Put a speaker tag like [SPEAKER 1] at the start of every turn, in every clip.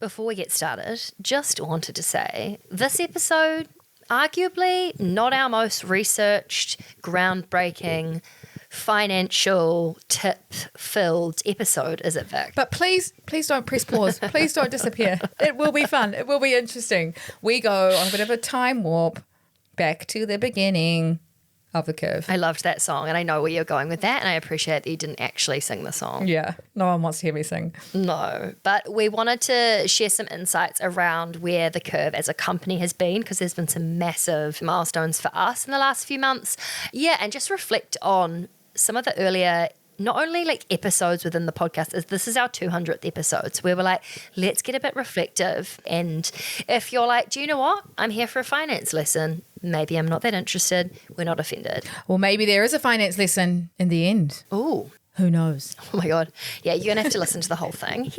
[SPEAKER 1] before we get started, just wanted to say this episode, arguably not our most researched, groundbreaking, financial tip-filled episode, is it, Vic?
[SPEAKER 2] But please don't press pause. Please don't disappear. It will be fun. It will be interesting. We go on a bit of a time warp back to the beginning of the curve.
[SPEAKER 1] I loved that song, and I know where you're going with that, and I appreciate that you didn't actually sing the song.
[SPEAKER 2] Yeah, no one wants to hear me sing.
[SPEAKER 1] No, but we wanted to share some insights around where the curve as a company has been, because there's been some massive milestones for us in the last few months. Yeah, and just reflect on some of the earlier, not only like episodes within the podcast, as this is our 200th episode. So we were like, let's get a bit reflective. And if you're like, do you know what? I'm here for a finance lesson. Maybe I'm not that interested. We're not offended.
[SPEAKER 2] Well, maybe there is a finance lesson in the end.
[SPEAKER 1] Ooh.
[SPEAKER 2] Who knows?
[SPEAKER 1] Oh my God. Yeah, you're going to have to listen to the whole thing.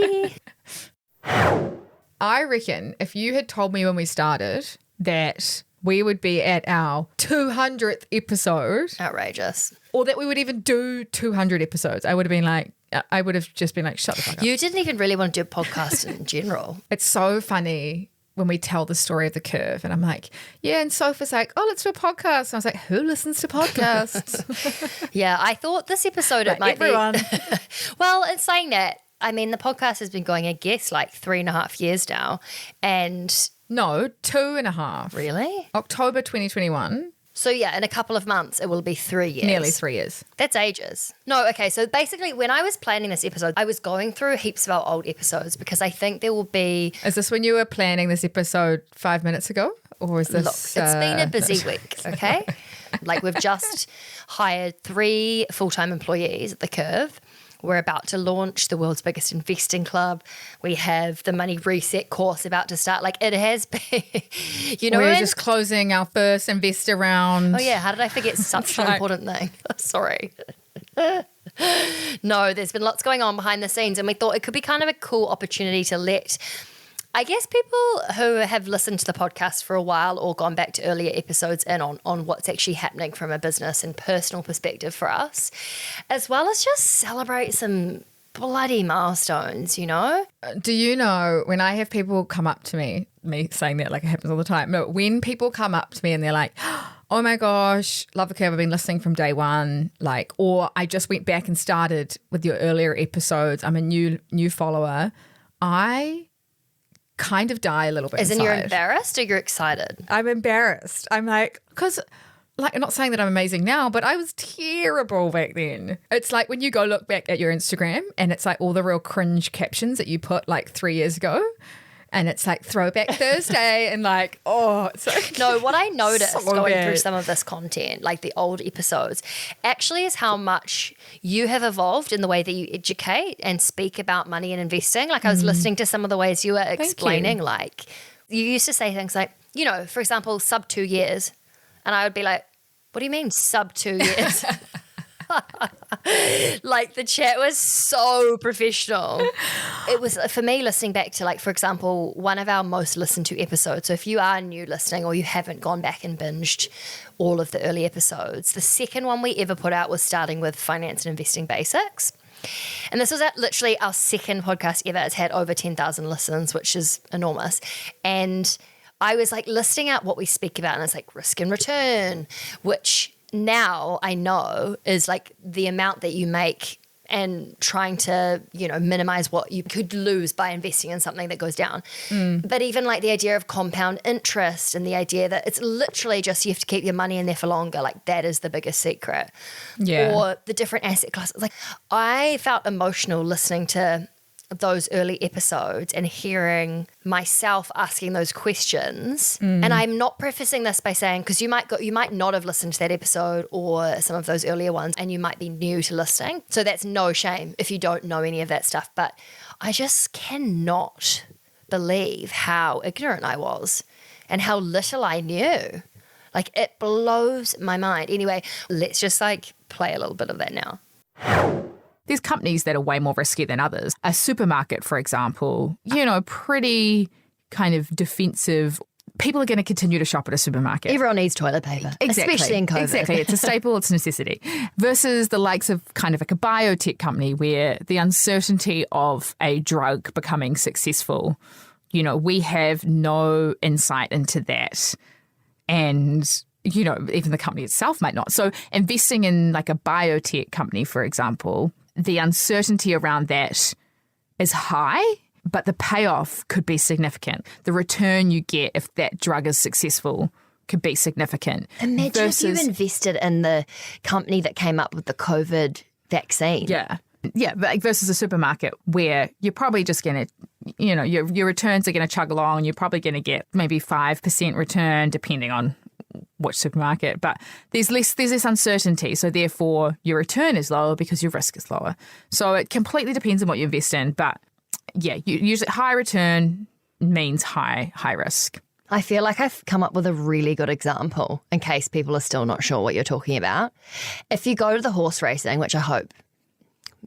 [SPEAKER 2] I reckon if you had told me when we started that we would be at our 200th episode.
[SPEAKER 1] Outrageous.
[SPEAKER 2] Or that we would even do 200 episodes, I would have just been like, shut the fuck up.
[SPEAKER 1] You didn't even really want to do a podcast in general.
[SPEAKER 2] It's so funny when we tell the story of the curve and I'm like, yeah, and Soph was like, oh, let's do a podcast. And I was like, who listens to podcasts?
[SPEAKER 1] Yeah, I thought this episode
[SPEAKER 2] like
[SPEAKER 1] it might
[SPEAKER 2] everyone.
[SPEAKER 1] be. Well, in saying that, I mean, the podcast has been going, I guess, like 3.5 years now. And
[SPEAKER 2] no, 2.5.
[SPEAKER 1] Really?
[SPEAKER 2] October 2021.
[SPEAKER 1] So yeah, in a couple of months, it will be 3 years.
[SPEAKER 2] Nearly 3 years.
[SPEAKER 1] That's ages. No, okay. So basically, when I was planning this episode, I was going through heaps of our old episodes because I think there will be...
[SPEAKER 2] Is this when you were planning this episode 5 minutes ago? Or is this...
[SPEAKER 1] Look, it's been a busy week, okay? Like we've just hired 3 full-time employees at the Curve. We're about to launch the world's biggest investing club. We have the money reset course about to start. Like it has been, you know.
[SPEAKER 2] We're just closing our first investor round.
[SPEAKER 1] Oh yeah, how did I forget such an important thing? Sorry. No, there's been lots going on behind the scenes, and we thought it could be kind of a cool opportunity to let, I guess, people who have listened to the podcast for a while or gone back to earlier episodes in on what's actually happening from a business and personal perspective for us, as well as just celebrate some bloody milestones, you know?
[SPEAKER 2] Do you know, when I have people come up to me saying that like it happens all the time, no, when people come up to me and they're like, oh my gosh, love the curve, I've been listening from day one, like, or I just went back and started with your earlier episodes, I'm a new follower, I kind of die a little bit
[SPEAKER 1] As in
[SPEAKER 2] inside.
[SPEAKER 1] you're embarrassed or you're excited?
[SPEAKER 2] I'm embarrassed. I'm like, because like, I'm not saying that I'm amazing now, but I was terrible back then. It's like when you go look back at your Instagram and it's like all the real cringe captions that you put like 3 years ago. And it's like Throwback Thursday and like, oh, it's like...
[SPEAKER 1] No, what I noticed
[SPEAKER 2] so
[SPEAKER 1] going
[SPEAKER 2] bad.
[SPEAKER 1] through some of this content, like the old episodes, actually is how much you have evolved in the way that you educate and speak about money and investing. Like I was listening to some of the ways you were explaining, like you used to say things like, you know, for example, sub 2 years. And I would be like, what do you mean sub 2 years? Like the chat was so professional. It was, for me, listening back to, like, for example, one of our most listened to episodes. So if you are new listening or you haven't gone back and binged all of the early episodes, the second one we ever put out was starting with finance and investing basics. And this was literally our second podcast ever. It's had over 10,000 listens, which is enormous. And I was like listing out what we speak about, and it's like risk and return, which now I know is like the amount that you make and trying to, you know, minimize what you could lose by investing in something that goes down. But even like the idea of compound interest and the idea that it's literally just you have to keep your money in there for longer, like that is the biggest secret.
[SPEAKER 2] Yeah.
[SPEAKER 1] Or the different asset classes. Like I felt emotional listening to those early episodes and hearing myself asking those questions. And I'm not prefacing this by saying, because you might not have listened to that episode or some of those earlier ones, and you might be new to listening. So that's no shame if you don't know any of that stuff. But I just cannot believe how ignorant I was and how little I knew. Like it blows my mind. Anyway, let's just like play a little bit of that now.
[SPEAKER 2] There's companies that are way more risky than others. A supermarket, for example, you know, pretty kind of defensive. People are going to continue to shop at a supermarket.
[SPEAKER 1] Everyone needs toilet paper, especially in COVID.
[SPEAKER 2] Exactly. It's a staple, it's a necessity. Versus the likes of kind of like a biotech company where the uncertainty of a drug becoming successful we have no insight into that. And, even the company itself might not. So investing in like a biotech company, for example, the uncertainty around that is high, but the payoff could be significant. The return you get if that drug is successful could be significant.
[SPEAKER 1] Imagine if you invested in the company that came up with the COVID vaccine.
[SPEAKER 2] Yeah. Yeah, but versus a supermarket where you're probably just going to, your returns are going to chug along. You're probably going to get maybe 5% return depending on which supermarket. But there's less uncertainty. So therefore your return is lower because your risk is lower. So it completely depends on what you invest in. But yeah, usually high return means high risk.
[SPEAKER 1] I feel like I've come up with a really good example in case people are still not sure what you're talking about. If you go to the horse racing, which I hope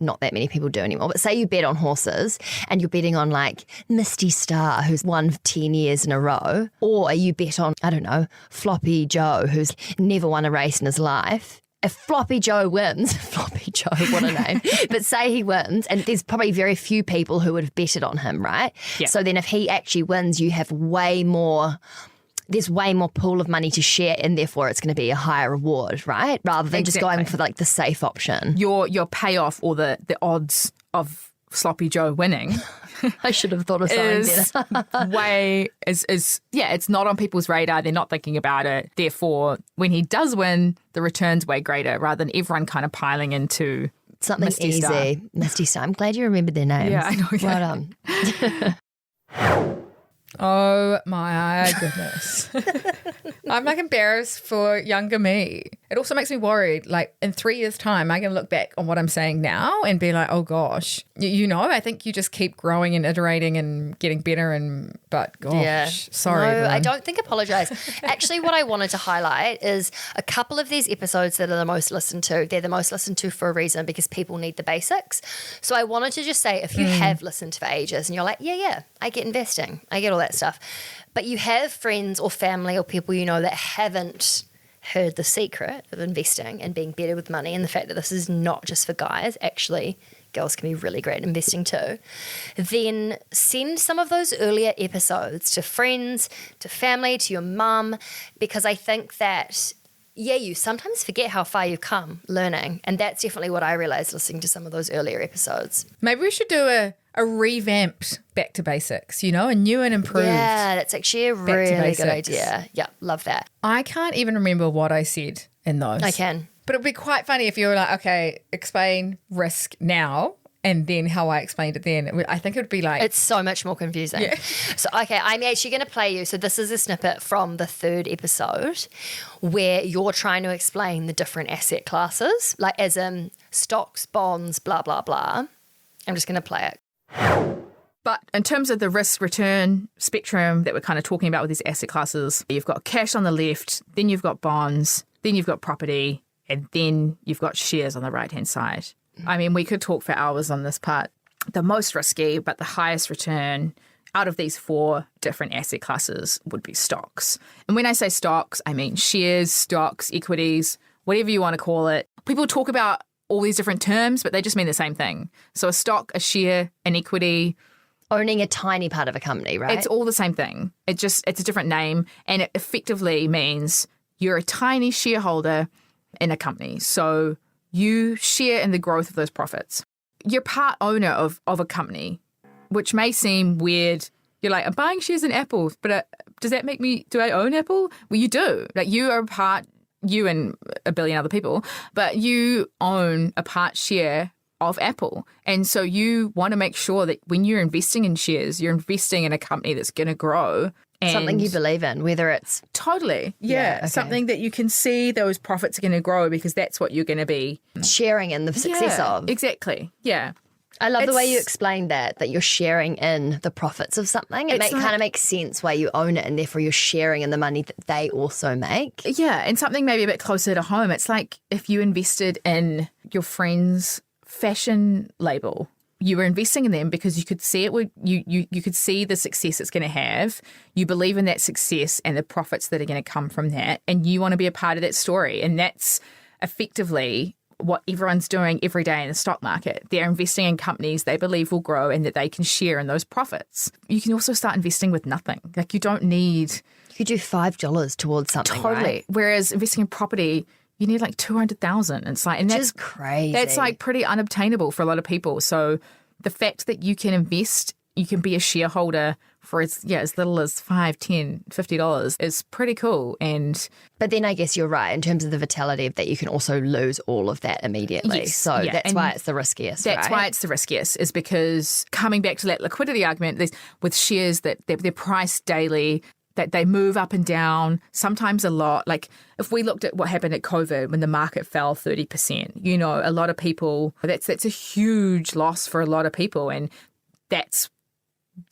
[SPEAKER 1] not that many people do anymore, but say you bet on horses and you're betting on like Misty Star, who's won 10 years in a row, or you bet on, I don't know, Floppy Joe, who's never won a race in his life. If Floppy Joe wins, Floppy Joe, what a name, but say he wins, and there's probably very few people who would have betted on him, right?
[SPEAKER 2] Yeah.
[SPEAKER 1] So then if he actually wins, you have there's way more pool of money to share, and therefore it's going to be a higher reward, right? Rather than just going for like the safe option.
[SPEAKER 2] Your payoff or the odds of Sloppy Joe winning
[SPEAKER 1] I should have thought of something better.
[SPEAKER 2] It's not on people's radar. They're not thinking about it. Therefore, when he does win, the return's way greater rather than everyone kind of piling into
[SPEAKER 1] something
[SPEAKER 2] Misty
[SPEAKER 1] easy.
[SPEAKER 2] Star.
[SPEAKER 1] Misty Star. I'm glad you remembered their names.
[SPEAKER 2] Yeah, I know.
[SPEAKER 1] Well done.
[SPEAKER 2] Oh my goodness. I'm like embarrassed for younger me. It also makes me worried. Like in 3 years' time, I can look back on what I'm saying now and be like, oh gosh, I think you just keep growing and iterating and getting better. But gosh, sorry.
[SPEAKER 1] No,
[SPEAKER 2] everyone.
[SPEAKER 1] I don't think apologise. Actually, what I wanted to highlight is a couple of these episodes that are the most listened to. They're the most listened to for a reason because people need the basics. So I wanted to just say, if you have listened for ages and you're like, yeah, I get investing, I get all that stuff, but you have friends or family or people that haven't heard the secret of investing and being better with money, and the fact that this is not just for guys, actually girls can be really great at investing too, then send some of those earlier episodes to friends, to family, to your mum, because I think that you sometimes forget how far you've come learning, and that's definitely what I realised listening to some of those earlier episodes.
[SPEAKER 2] Maybe we should do a revamped Back to Basics, a new and improved.
[SPEAKER 1] Yeah, that's actually a really good idea. Yeah, love that.
[SPEAKER 2] I can't even remember what I said in those.
[SPEAKER 1] I can.
[SPEAKER 2] But it'd be quite funny if you were like, okay, explain risk now and then how I explained it then. I think it would be like...
[SPEAKER 1] It's so much more confusing. Yeah. So, okay, I'm actually going to play you. So this is a snippet from the 3rd episode where you're trying to explain the different asset classes, like as in stocks, bonds, blah, blah, blah. I'm just going to play it.
[SPEAKER 2] But in terms of the risk-return spectrum that we're kind of talking about with these asset classes, you've got cash on the left, then you've got bonds, then you've got property, and then you've got shares on the right-hand side. I mean, we could talk for hours on this part. The most risky, but the highest return out of these 4 different asset classes would be stocks. And when I say stocks, I mean shares, stocks, equities, whatever you want to call it. People talk about all these different terms, but they just mean the same thing. So a stock, a share, an equity.
[SPEAKER 1] Owning a tiny part of a company, right?
[SPEAKER 2] It's all the same thing. It's a different name, and it effectively means you're a tiny shareholder in a company. So you share in the growth of those profits. You're part owner of a company, which may seem weird. You're like, I'm buying shares in Apple, but does that make me, do I own Apple? Well, you do. Like you are a part, you and a billion other people, but you own a part share of Apple. And so you want to make sure that when you're investing in shares, you're investing in a company that's going to grow. And
[SPEAKER 1] something you believe in, whether it's...
[SPEAKER 2] Totally. Yeah. Okay. Something that you can see those profits are going to grow because that's what you're going to be...
[SPEAKER 1] sharing in the success of.
[SPEAKER 2] Exactly. Yeah.
[SPEAKER 1] I love the way you explained that you're sharing in the profits of something. It kind of makes sense why you own it, and therefore you're sharing in the money that they also make.
[SPEAKER 2] Yeah. And something maybe a bit closer to home. It's like if you invested in your friend's fashion label, you were investing in them because you could see it would you could see the success it's going to have. You believe in that success and the profits that are going to come from that, and you want to be a part of that story. And that's effectively what everyone's doing every day in the stock market. They're investing in companies they believe will grow and that they can share in those profits. You can also start investing with nothing. Like, you don't need...
[SPEAKER 1] You could do $5 towards something,
[SPEAKER 2] Totally.
[SPEAKER 1] right?
[SPEAKER 2] Whereas investing in property, you need like 200,000. It's like, and
[SPEAKER 1] Which
[SPEAKER 2] that's
[SPEAKER 1] is crazy.
[SPEAKER 2] That's like pretty unobtainable for a lot of people. So the fact that you can invest, you can be a shareholder for as little as $5, $10, $50 is pretty cool.
[SPEAKER 1] But then I guess you're right in terms of the vitality of that. You can also lose all of that immediately.
[SPEAKER 2] Yes,
[SPEAKER 1] so
[SPEAKER 2] yeah,
[SPEAKER 1] that's
[SPEAKER 2] and
[SPEAKER 1] why it's the riskiest.
[SPEAKER 2] That's
[SPEAKER 1] right?
[SPEAKER 2] why it's the riskiest, is because coming back to that liquidity argument, with shares that they're priced daily, that they move up and down, sometimes a lot. Like, if we looked at what happened at COVID when the market fell 30%, a lot of people, that's a huge loss for a lot of people. And that's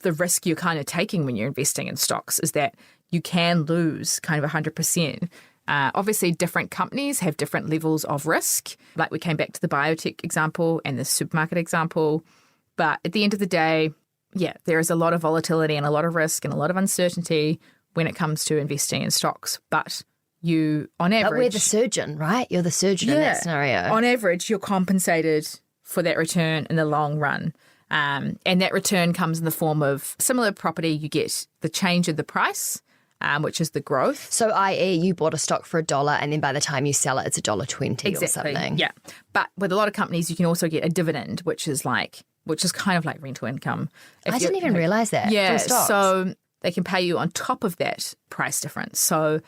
[SPEAKER 2] the risk you're kind of taking when you're investing in stocks, is that you can lose kind of 100%. Obviously, different companies have different levels of risk. Like, we came back to the biotech example and the supermarket example. But at the end of the day, there is a lot of volatility and a lot of risk and a lot of uncertainty when it comes to investing in stocks. But you, on average...
[SPEAKER 1] But we're the surgeon, right? You're the surgeon in that scenario.
[SPEAKER 2] On average, you're compensated for that return in the long run. And that return comes in the form of similar property. You get the change in the price, which is the growth.
[SPEAKER 1] So, i.e., you bought a stock for $1 and then by the time you sell it, it's $1.20 or something.
[SPEAKER 2] Yeah. But with a lot of companies, you can also get a dividend, which is kind of like rental income.
[SPEAKER 1] I didn't even realise that.
[SPEAKER 2] Yeah.
[SPEAKER 1] From stocks.
[SPEAKER 2] So they can pay you on top of that price difference. So,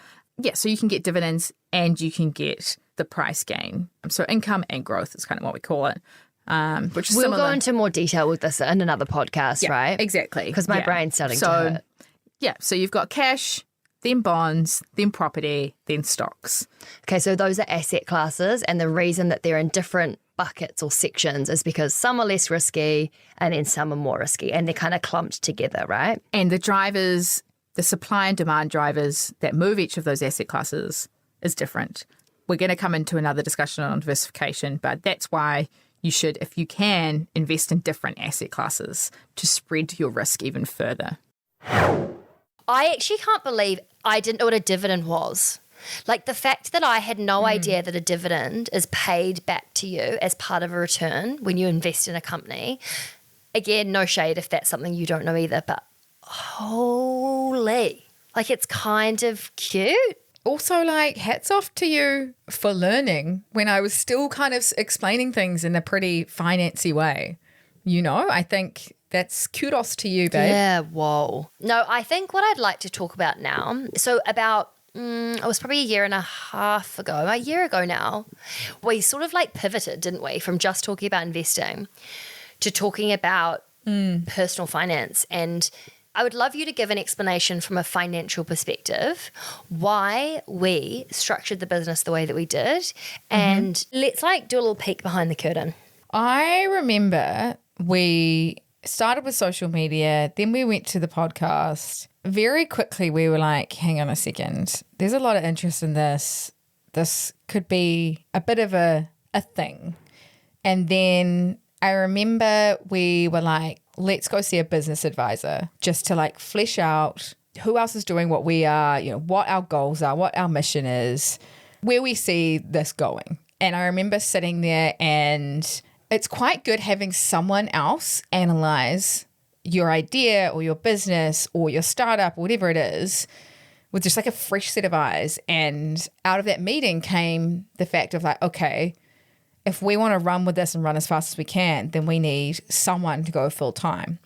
[SPEAKER 2] so you can get dividends and you can get the price gain. So income and growth is kind of what we call it. Which is
[SPEAKER 1] we'll
[SPEAKER 2] similar.
[SPEAKER 1] go into more detail with this in another podcast, right?
[SPEAKER 2] Exactly.
[SPEAKER 1] Because my brain's starting to hurt.
[SPEAKER 2] Yeah, so you've got cash, then bonds, then property, then stocks.
[SPEAKER 1] Okay, so those are asset classes, and the reason that they're in different buckets or sections is because some are less risky and then some are more risky, and they're kind of clumped together, right?
[SPEAKER 2] And the drivers, the supply and demand drivers that move each of those asset classes is different. We're going to come into another discussion on diversification, but that's why you should, if you can, invest in different asset classes to spread your risk even further.
[SPEAKER 1] I actually can't believe I didn't know what a dividend was. Like, the fact that I had no idea that a dividend is paid back to you as part of a return when you invest in a company. Again, no shade if that's something you don't know either, but holy, like, it's kind of cute.
[SPEAKER 2] Also, like, hats off to you for learning when I was still kind of explaining things in a pretty financy way. I think that's kudos to you, babe.
[SPEAKER 1] Yeah, whoa. No, I think what I'd like to talk about now, so about, it was probably a year ago now, we sort of like pivoted, didn't we, from just talking about investing to talking about personal finance. And I would love you to give an explanation from a financial perspective why we structured the business the way that we did. And let's like do a little peek behind the curtain.
[SPEAKER 2] I remember we started with social media, then we went to the podcast. Very quickly we were like, hang on a second, there's a lot of interest in this. This could be a bit of a thing. And then I remember we were like, let's go see a business advisor just to like flesh out who else is doing what we are, what our goals are, what our mission is, where we see this going. And I remember sitting there, and it's quite good having someone else analyze your idea or your business or your startup or whatever it is with just like a fresh set of eyes. And out of that meeting came the fact of like, okay, if we want to run with this and run as fast as we can, then we need someone to go full time.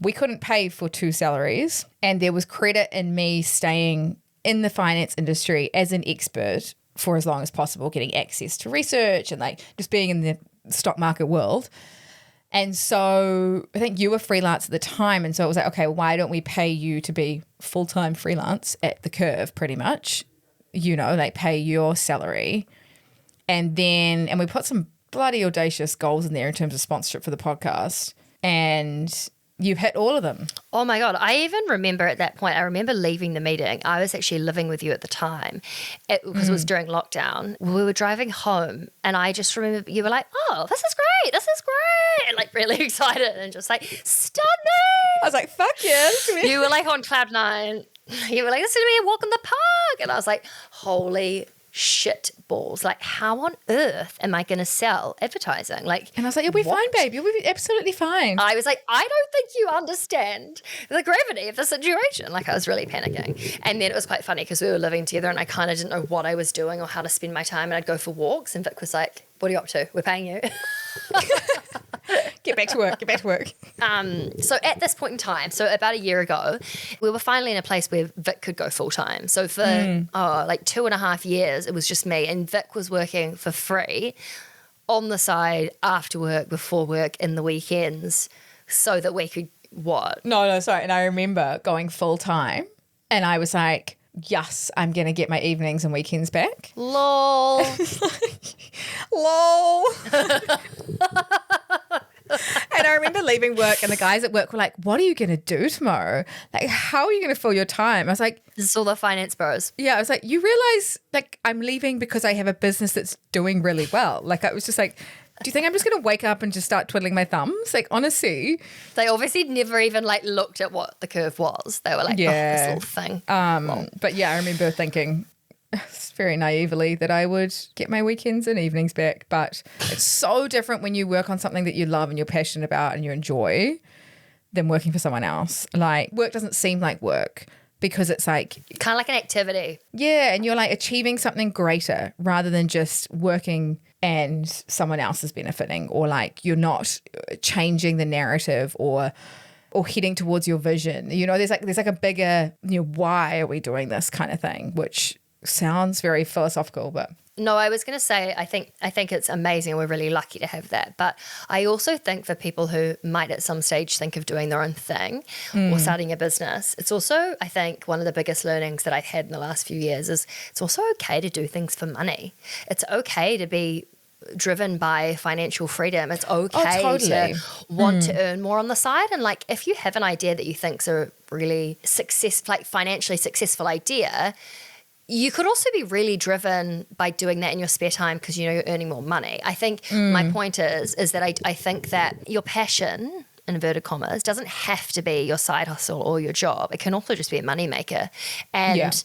[SPEAKER 2] We couldn't pay for 2 salaries, and there was credit in me staying in the finance industry as an expert for as long as possible, getting access to research and like just being in the stock market world. And so I think you were freelance at the time. And so it was like, okay, why don't we pay you to be full-time freelance at the curve pretty much, like pay your salary. And we put some bloody audacious goals in there in terms of sponsorship for the podcast. And you've hit all of them.
[SPEAKER 1] Oh my God. I even remember at that point, I remember leaving the meeting. I was actually living with you at the time because it was during lockdown. We were driving home and I just remember you were like, oh, this is great. This is great. And like really excited and just like, stunning.
[SPEAKER 2] I was like, fuck yeah.
[SPEAKER 1] You were like on cloud 9. You were like, this is going to be a walk in the park. And I was like, holy shit balls. Like, how on earth am I going to sell advertising? Like,
[SPEAKER 2] And I was like, you'll be fine, babe. You'll be absolutely fine.
[SPEAKER 1] I was like, I don't think you understand the gravity of the situation. Like, I was really panicking. And then it was quite funny because we were living together and I kind of didn't know what I was doing or how to spend my time. And I'd go for walks and Vic was like, what are you up to? We're paying you.
[SPEAKER 2] Get back to work.
[SPEAKER 1] So at this point in time, so about a year ago, we were finally in a place where Vic could go full time. So for like 2.5 years, it was just me, and Vic was working for free on the side, after work, before work, in the weekends, so that we could what?
[SPEAKER 2] No, sorry. And I remember going full time and I was like, yes, I'm going to get my evenings and weekends back.
[SPEAKER 1] Lol.
[SPEAKER 2] Lol. And I remember leaving work and the guys at work were like, what are you going to do tomorrow? Like, how are you going to fill your time? I was like,
[SPEAKER 1] This is all the finance bros.
[SPEAKER 2] yeah, I was like, you realize like I'm leaving because I have a business that's doing really well. Like, I was just like, do you think I'm just going to wake up and just start twiddling my thumbs? Like, honestly.
[SPEAKER 1] They obviously never even like looked at what the curve was. They were like, oh, this little thing.
[SPEAKER 2] But yeah, I remember thinking very naively that I would get my weekends and evenings back. But it's so different when you work on something that you love and you're passionate about and you enjoy than working for someone else. Like, work doesn't seem like work because it's like,
[SPEAKER 1] Kind of like an activity.
[SPEAKER 2] yeah, and you're like achieving something greater rather than just working and someone else is benefiting, or like you're not changing the narrative or heading towards your vision. You know, there's like a bigger, why are we doing this kind of thing, which sounds very philosophical, but
[SPEAKER 1] No, I was going to say, I think it's amazing. We're really lucky to have that. But I also think for people who might at some stage think of doing their own thing or starting a business, it's also, I think, one of the biggest learnings that I've had in the last few years is it's also okay to do things for money. It's okay to be driven by financial freedom. It's okay to want to earn more on the side. And like, if you have an idea that you think's a really financially successful idea, you could also be really driven by doing that in your spare time because you know you're earning more money. I think my point is that I think that your passion, inverted commas, doesn't have to be your side hustle or your job. It can also just be a moneymaker. And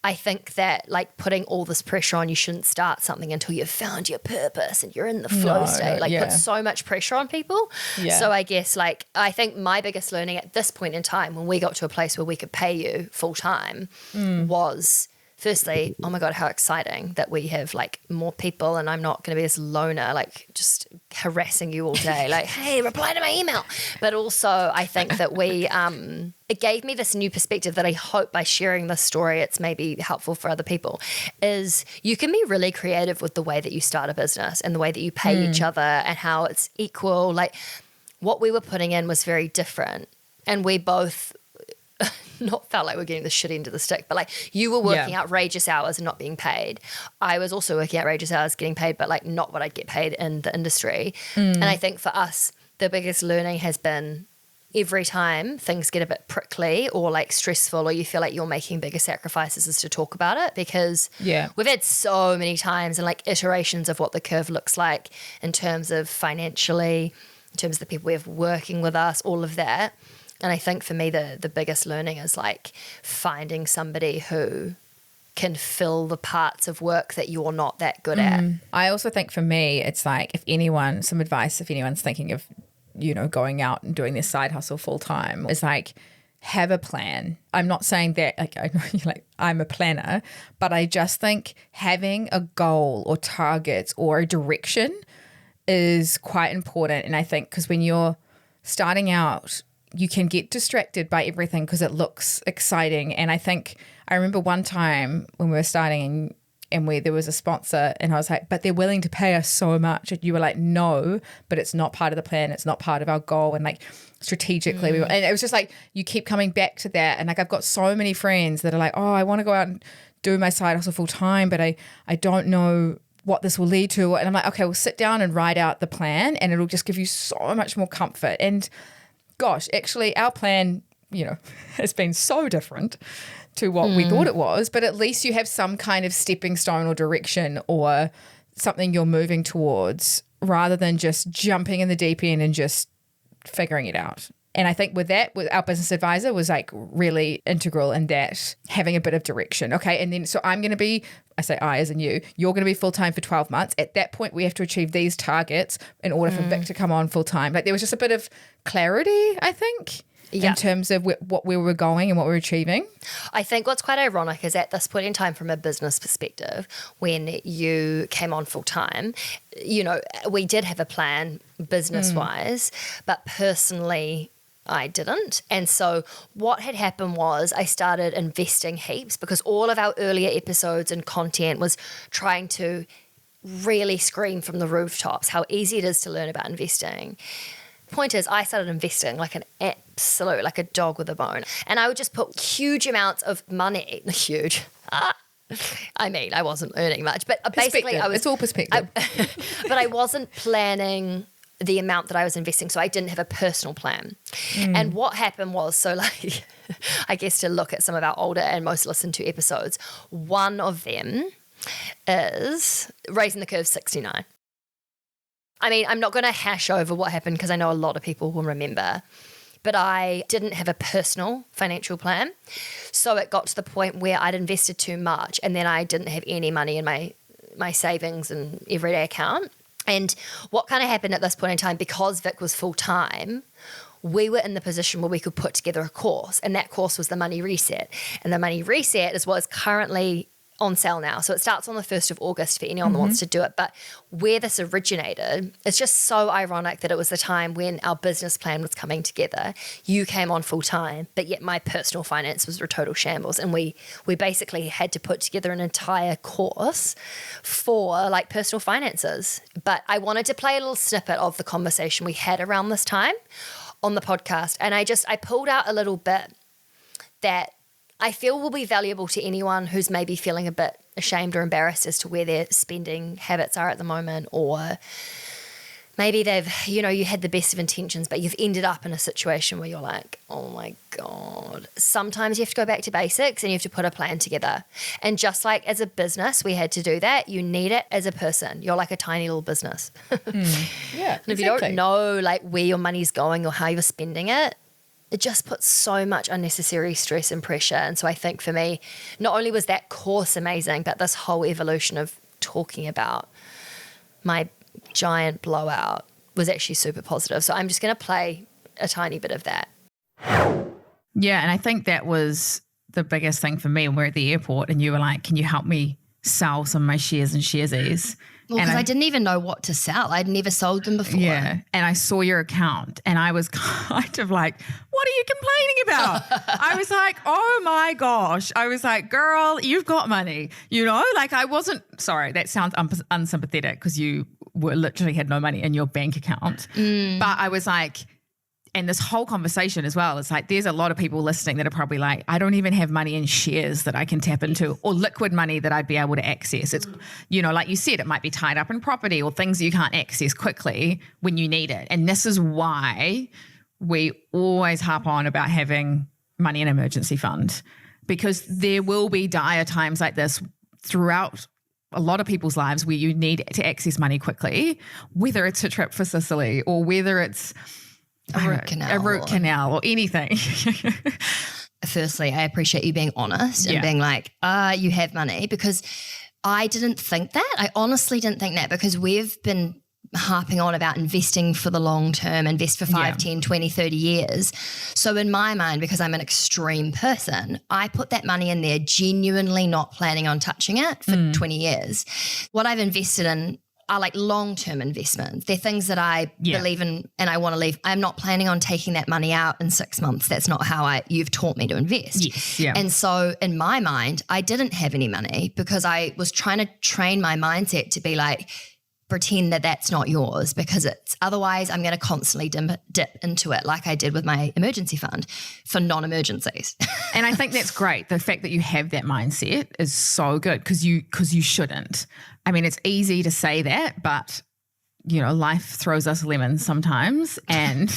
[SPEAKER 1] I think that like putting all this pressure on, you shouldn't start something until you've found your purpose and you're in the flow state. Like put so much pressure on people.
[SPEAKER 2] Yeah.
[SPEAKER 1] So I guess like I think my biggest learning at this point in time when we got to a place where we could pay you full time was firstly, oh my God, how exciting that we have like more people and I'm not going to be this loner, like just harassing you all day. Like, hey, reply to my email. But also I think that it gave me this new perspective that I hope by sharing this story, it's maybe helpful for other people, is you can be really creative with the way that you start a business and the way that you pay each other and how it's equal. Like what we were putting in was very different. And we both not felt like we're getting the shit end of the stick, but like you were working outrageous hours and not being paid. I was also working outrageous hours getting paid, but like not what I'd get paid in the industry. And I think for us, the biggest learning has been every time things get a bit prickly or like stressful or you feel like you're making bigger sacrifices is to talk about it because we've had so many times and like iterations of what the curve looks like in terms of financially, in terms of the people we have working with us, all of that. And I think for me, the biggest learning is like finding somebody who can fill the parts of work that you're not that good at.
[SPEAKER 2] I also think for me, it's like some advice if anyone's thinking of, going out and doing this side hustle full time is like, have a plan. I'm not saying that I'm a planner, but I just think having a goal or targets or a direction is quite important. And I think because when you're starting out, you can get distracted by everything because it looks exciting. And I remember one time when we were starting and there was a sponsor and I was like, but they're willing to pay us so much. And you were like, no, but it's not part of the plan. It's not part of our goal. And like strategically, and it was just like, you keep coming back to that. And like, I've got so many friends that are like, oh, I want to go out and do my side hustle full time, but I don't know what this will lead to. And I'm like, okay, we'll sit down and write out the plan and it'll just give you so much more comfort. And gosh, actually our plan, has been so different to what we thought it was, but at least you have some kind of stepping stone or direction or something you're moving towards rather than just jumping in the deep end and just figuring it out. And I think with our business advisor was like really integral in that, having a bit of direction. Okay. And then, so I'm going to be, I say I as in you're going to be full-time for 12 months. At that point, we have to achieve these targets in order for Vic to come on full-time. Like there was just a bit of clarity, I think, in terms of what we were going and what we were achieving.
[SPEAKER 1] I think what's quite ironic is at this point in time, from a business perspective, when you came on full-time, you know, we did have a plan business-wise, but personally, I didn't. And so what had happened was I started investing heaps, because all of our earlier episodes and content was trying to really scream from the rooftops how easy it is to learn about investing. Point is, I started investing like an absolute, like a dog with a bone. And I would just put huge amounts of money, huge. I mean, I wasn't earning much, but basically I was.
[SPEAKER 2] It's all perspective.
[SPEAKER 1] But I wasn't planning the amount that I was investing, so I didn't have a personal plan. And what happened was, so like, I guess to look at some of our older and most listened to episodes, one of them is Raising the Curve 69. I mean, I'm not going to hash over what happened because I know a lot of people will remember, but I didn't have a personal financial plan. So it got to the point where I'd invested too much, and then I didn't have any money in my savings and everyday account. And what kind of happened at this point in time, because Vic was full-time, we were in the position where we could put together a course, and that course was the Money Reset. And the Money Reset is what is currently on sale now. So it starts on the 1st of August for anyone that wants to do it. But where this originated, it's just so ironic that it was the time when our business plan was coming together. You came on full time, but yet my personal finance was a total shambles. And we basically had to put together an entire course for like personal finances. But I wanted to play a little snippet of the conversation we had around this time on the podcast. And I pulled out a little bit that I feel will be valuable to anyone who's maybe feeling a bit ashamed or embarrassed as to where their spending habits are at the moment, or maybe they've, you know, you had the best of intentions, but you've ended up in a situation where you're like, oh my God. Sometimes you have to go back to basics and you have to put a plan together. And just like as a business, we had to do that. You need it as a person. You're like a tiny little business.
[SPEAKER 2] Yeah.
[SPEAKER 1] And if you don't know like where your money's going or how you're spending it, it just puts so much unnecessary stress and pressure. And so I think for me, not only was that course amazing, but this whole evolution of talking about my giant blowout was actually super positive. So I'm just going to play a tiny bit of that.
[SPEAKER 2] Yeah, and I think that was the biggest thing for me. We're at the airport and you were like, can you help me sell some of my shares and Sharesies?
[SPEAKER 1] Well, because I didn't even know what to sell. I'd never sold them before.
[SPEAKER 2] Yeah, and I saw your account and I was kind of like, what are you complaining about? I was like, oh my gosh. I was like, girl, you've got money. You know, like I wasn't, sorry, that sounds unsympathetic because you were literally had no money in your bank account. But I was like, and this whole conversation as well, it's like there's a lot of people listening that are probably like, I don't even have money in shares that I can tap into or liquid money that I'd be able to access. It's, you know, like you said, it might be tied up in property or things you can't access quickly when you need it. And this is why we always harp on about having money in an emergency fund, because there will be dire times like this throughout a lot of people's lives where you need to access money quickly, whether it's a trip for Sicily or whether it's a root canal or anything.
[SPEAKER 1] Firstly, I appreciate you being honest and being like, you have money, because I didn't think that. I honestly didn't think that, because we've been harping on about investing for the long term, invest for 5, 10, 20, 30 years. So in my mind, because I'm an extreme person, I put that money in there genuinely not planning on touching it for 20 years. What I've invested in are like long-term investments. They're things that I believe in and I want to leave. I'm not planning on taking that money out in 6 months. That's not how you've taught me to invest.
[SPEAKER 2] Yes, yeah.
[SPEAKER 1] And so in my mind, I didn't have any money because I was trying to train my mindset to be like, pretend that that's not yours, because it's otherwise I'm going to constantly dip into it like I did with my emergency fund for non-emergencies.
[SPEAKER 2] And I think that's great. The fact that you have that mindset is so good, because you shouldn't. I mean, it's easy to say that, but you know, life throws us lemons sometimes, and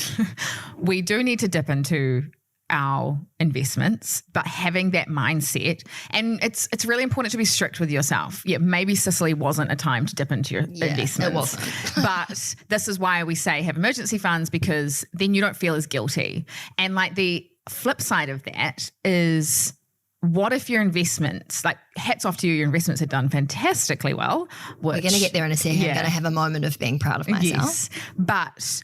[SPEAKER 2] we do need to dip into our investments, but having that mindset. And it's really important to be strict with yourself. Yeah, maybe Sicily wasn't a time to dip into your investments.
[SPEAKER 1] It wasn't.
[SPEAKER 2] But this is why we say have emergency funds, because then you don't feel as guilty. And like the flip side of that is, what if your investments, like hats off to you, your investments have done fantastically well.
[SPEAKER 1] We're going to get there in a second. I'm going to have a moment of being proud of myself.
[SPEAKER 2] Yes, but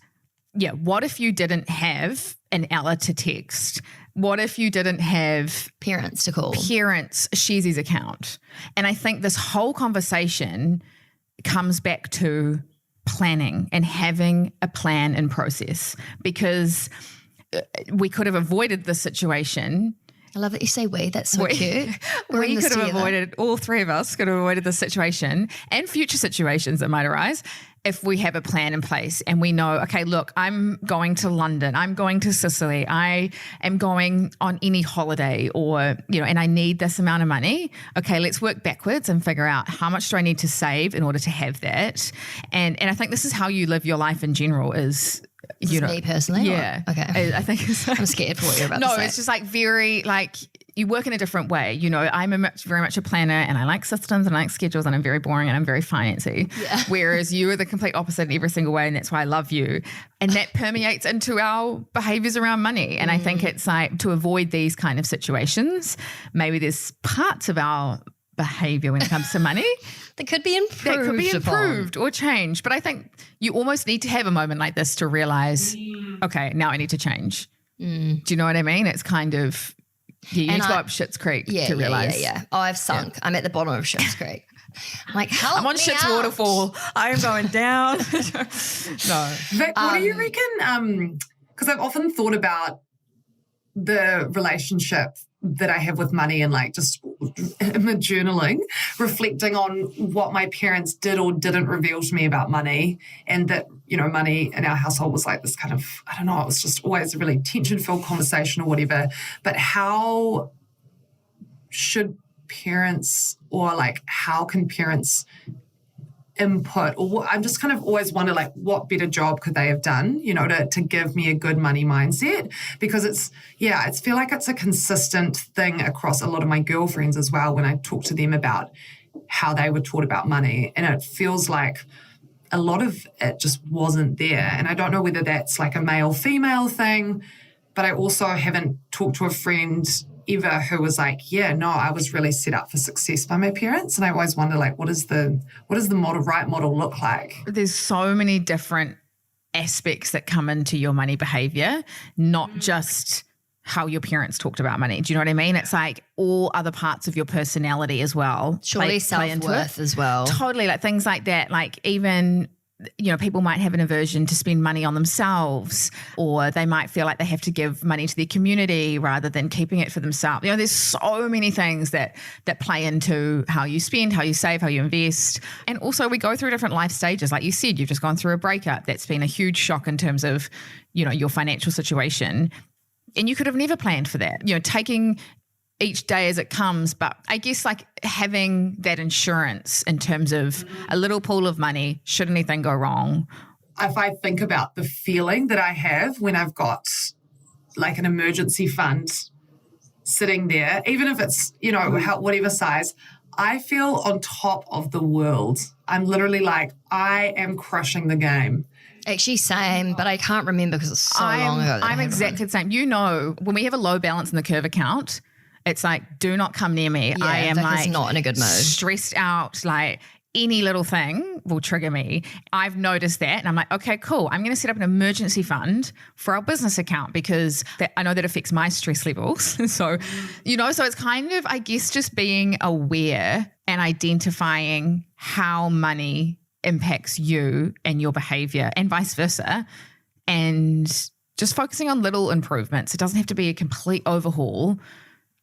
[SPEAKER 2] yeah, what if you didn't have an Ella to text? What if you didn't have
[SPEAKER 1] parents to call?
[SPEAKER 2] Parents, Sheezy's account. And I think this whole conversation comes back to planning and having a plan and process, because we could have avoided the situation.
[SPEAKER 1] I love that you say we. That's so cute.
[SPEAKER 2] We could have avoided, all three of us could have avoided the situation and future situations that might arise if we have a plan in place and we know, okay, look, I'm going to London, I'm going to Sicily, I am going on any holiday, or, you know, and I need this amount of money. Okay, let's work backwards and figure out how much do I need to save in order to have that. And I think this is how you live your life in general is, you know,
[SPEAKER 1] me personally?
[SPEAKER 2] Yeah.
[SPEAKER 1] Or? Okay.
[SPEAKER 2] I think it's like,
[SPEAKER 1] I'm scared for what you're about to say.
[SPEAKER 2] No, it's just like very like you work in a different way. You know, I'm very much a planner, and I like systems and I like schedules, and I'm very boring and I'm very financy. Yeah. Whereas you are the complete opposite in every single way, and that's why I love you. And that permeates into our behaviors around money. And I think it's like to avoid these kind of situations, maybe there's parts of our behavior when it comes to money
[SPEAKER 1] that could be improved
[SPEAKER 2] or changed. But I think you almost need to have a moment like this to realize, okay, now I need to change. Do you know what I mean? It's kind of, you need to go up Schitt's Creek to realize.
[SPEAKER 1] Yeah. Oh, I've sunk. I'm at the bottom of Schitt's Creek. I'm like, help
[SPEAKER 2] I'm on
[SPEAKER 1] me
[SPEAKER 2] Schitt's
[SPEAKER 1] out.
[SPEAKER 2] waterfall. I am going down. No.
[SPEAKER 3] Vic, what do you reckon? Because I've often thought about the relationship that I have with money, and like just in my journaling, reflecting on what my parents did or didn't reveal to me about money, and that, you know, money in our household was like this kind of, I don't know, it was just always a really tension-filled conversation or whatever. But how should parents, or like how can parents input, or what, I'm just kind of always wonder, like, what better job could they have done, you know, to give me a good money mindset? Because it's feel like it's a consistent thing across a lot of my girlfriends as well when I talk to them about how they were taught about money. And it feels like a lot of it just wasn't there. And I don't know whether that's like a male-female thing, but I also haven't talked to a friend ever who was like, yeah, no, I was really set up for success by my parents. And I always wonder, like, what does the right model look like?
[SPEAKER 2] There's so many different aspects that come into your money behavior, not just how your parents talked about money. Do you know what I mean? It's like all other parts of your personality as well.
[SPEAKER 1] Surely self-worth as well.
[SPEAKER 2] Totally, like things like that. Like even, you know, people might have an aversion to spend money on themselves, or they might feel like they have to give money to their community rather than keeping it for themselves. You know, there's so many things that play into how you spend, how you save, how you invest. And also we go through different life stages. Like you said, you've just gone through a breakup. That's been a huge shock in terms of, you know, your financial situation. And you could have never planned for that, you know, taking each day as it comes. But I guess like having that insurance in terms of a little pool of money, should anything go wrong.
[SPEAKER 3] If I think about the feeling that I have when I've got like an emergency fund sitting there, even if it's, you know, whatever size, I feel on top of the world. I'm literally like, I am crushing the game.
[SPEAKER 1] Actually, same, but I can't remember because it's so long ago.
[SPEAKER 2] I'm exactly the same. You know, when we have a low balance in the Curve account, it's like, do not come near me.
[SPEAKER 1] Yeah,
[SPEAKER 2] I am
[SPEAKER 1] Vic
[SPEAKER 2] like
[SPEAKER 1] is not in a good mood.
[SPEAKER 2] Stressed out, like any little thing will trigger me. I've noticed that and I'm like, okay, cool. I'm going to set up an emergency fund for our business account because I know that affects my stress levels. So, you know, so it's kind of, I guess, just being aware and identifying how money impacts you and your behavior and vice versa. And just focusing on little improvements. It doesn't have to be a complete overhaul.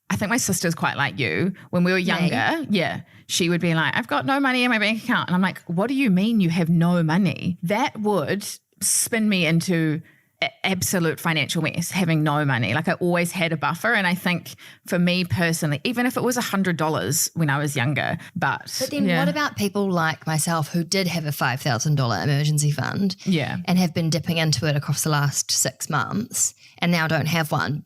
[SPEAKER 2] I think my sister's quite like you. When we were younger, she would be like, I've got no money in my bank account. And I'm like, what do you mean you have no money? That would spin me into absolute financial mess, having no money. Like I always had a buffer. And I think for me personally, even if it was $100 when I was younger, but
[SPEAKER 1] then what about people like myself who did have a $5,000 emergency fund and have been dipping into it across the last 6 months and now don't have one?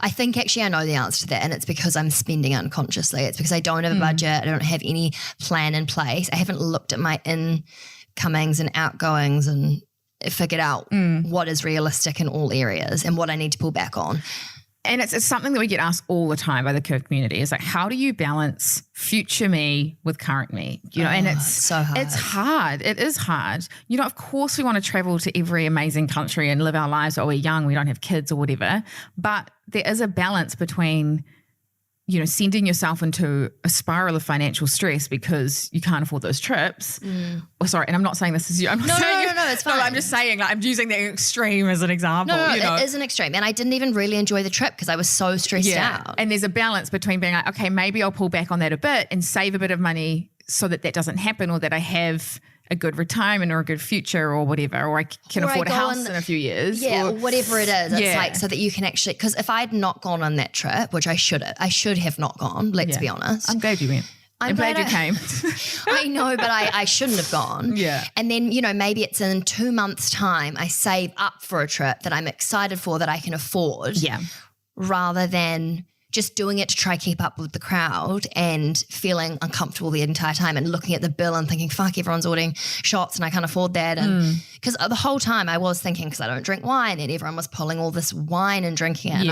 [SPEAKER 1] I think actually I know the answer to that, and it's because I'm spending unconsciously. It's because I don't have a budget. I don't have any plan in place. I haven't looked at my incomings and outgoings and figured out what is realistic in all areas and what I need to pull back on.
[SPEAKER 2] And it's something that we get asked all the time by the curve community is like, how do you balance future me with current me? You know, and it's
[SPEAKER 1] so hard.
[SPEAKER 2] It's hard. It is hard. You know, of course we want to travel to every amazing country and live our lives while we're young. We don't have kids or whatever. But there is a balance between, you know, sending yourself into a spiral of financial stress because you can't afford those trips. Oh, sorry, and I'm not saying this is you. I'm not saying
[SPEAKER 1] No, it's fine.
[SPEAKER 2] No, I'm just saying, like, I'm using the extreme as an example.
[SPEAKER 1] No,
[SPEAKER 2] you know?
[SPEAKER 1] it is an extreme. And I didn't even really enjoy the trip because I was so stressed out.
[SPEAKER 2] And there's a balance between being like, okay, maybe I'll pull back on that a bit and save a bit of money so that doesn't happen, or that I have a good retirement or a good future or whatever, or I can afford a house in a few years.
[SPEAKER 1] Yeah, or whatever it is. It's
[SPEAKER 2] Yeah.
[SPEAKER 1] like so that you can actually, because if I'd not gone on that trip, which I should have not gone, let's be honest.
[SPEAKER 2] I'm glad you went. I'm glad you came.
[SPEAKER 1] I know, but I shouldn't have gone.
[SPEAKER 2] Yeah.
[SPEAKER 1] And then, you know, maybe it's in 2 months' time I save up for a trip that I'm excited for, that I can afford.
[SPEAKER 2] Yeah.
[SPEAKER 1] Rather than just doing it to try keep up with the crowd and feeling uncomfortable the entire time and looking at the bill and thinking, fuck, everyone's ordering shots and I can't afford that. And because the whole time I was thinking, because I don't drink wine, and everyone was pulling all this wine and drinking it.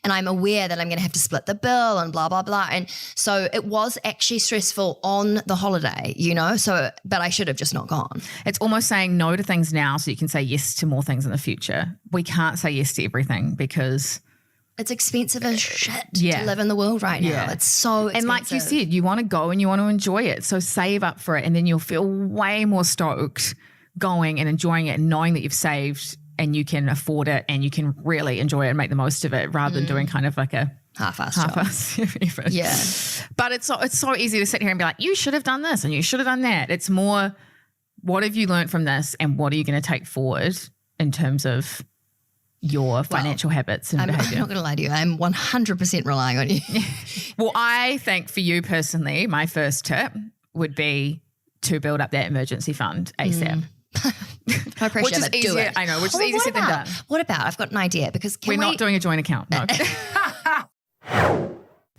[SPEAKER 1] And I'm aware that I'm going to have to split the bill and blah, blah, blah. And so it was actually stressful on the holiday, you know, but I should have just not gone.
[SPEAKER 2] It's almost saying no to things now so you can say yes to more things in the future. We can't say yes to everything because
[SPEAKER 1] it's expensive as shit to live in the world right now.
[SPEAKER 2] Yeah.
[SPEAKER 1] It's so expensive.
[SPEAKER 2] And like you said, you want to go and you want to enjoy it. So save up for it, and then you'll feel way more stoked going and enjoying it and knowing that you've saved and you can afford it and you can really enjoy it and make the most of it rather than doing kind of like a
[SPEAKER 1] half-ass
[SPEAKER 2] effort.
[SPEAKER 1] Yeah.
[SPEAKER 2] But it's so easy to sit here and be like, you should have done this and you should have done that. It's more, what have you learned from this and what are you going to take forward in terms of your financial habits and behavior?
[SPEAKER 1] I'm not going to lie to you. I'm 100% relying on you.
[SPEAKER 2] Well, I think for you personally, my first tip would be to build up that emergency fund ASAP.
[SPEAKER 1] No pressure,
[SPEAKER 2] Which is
[SPEAKER 1] but do
[SPEAKER 2] easier,
[SPEAKER 1] it.
[SPEAKER 2] I know, which is easier said than done.
[SPEAKER 1] What about? I've got an idea because
[SPEAKER 2] We're not doing a joint account. No.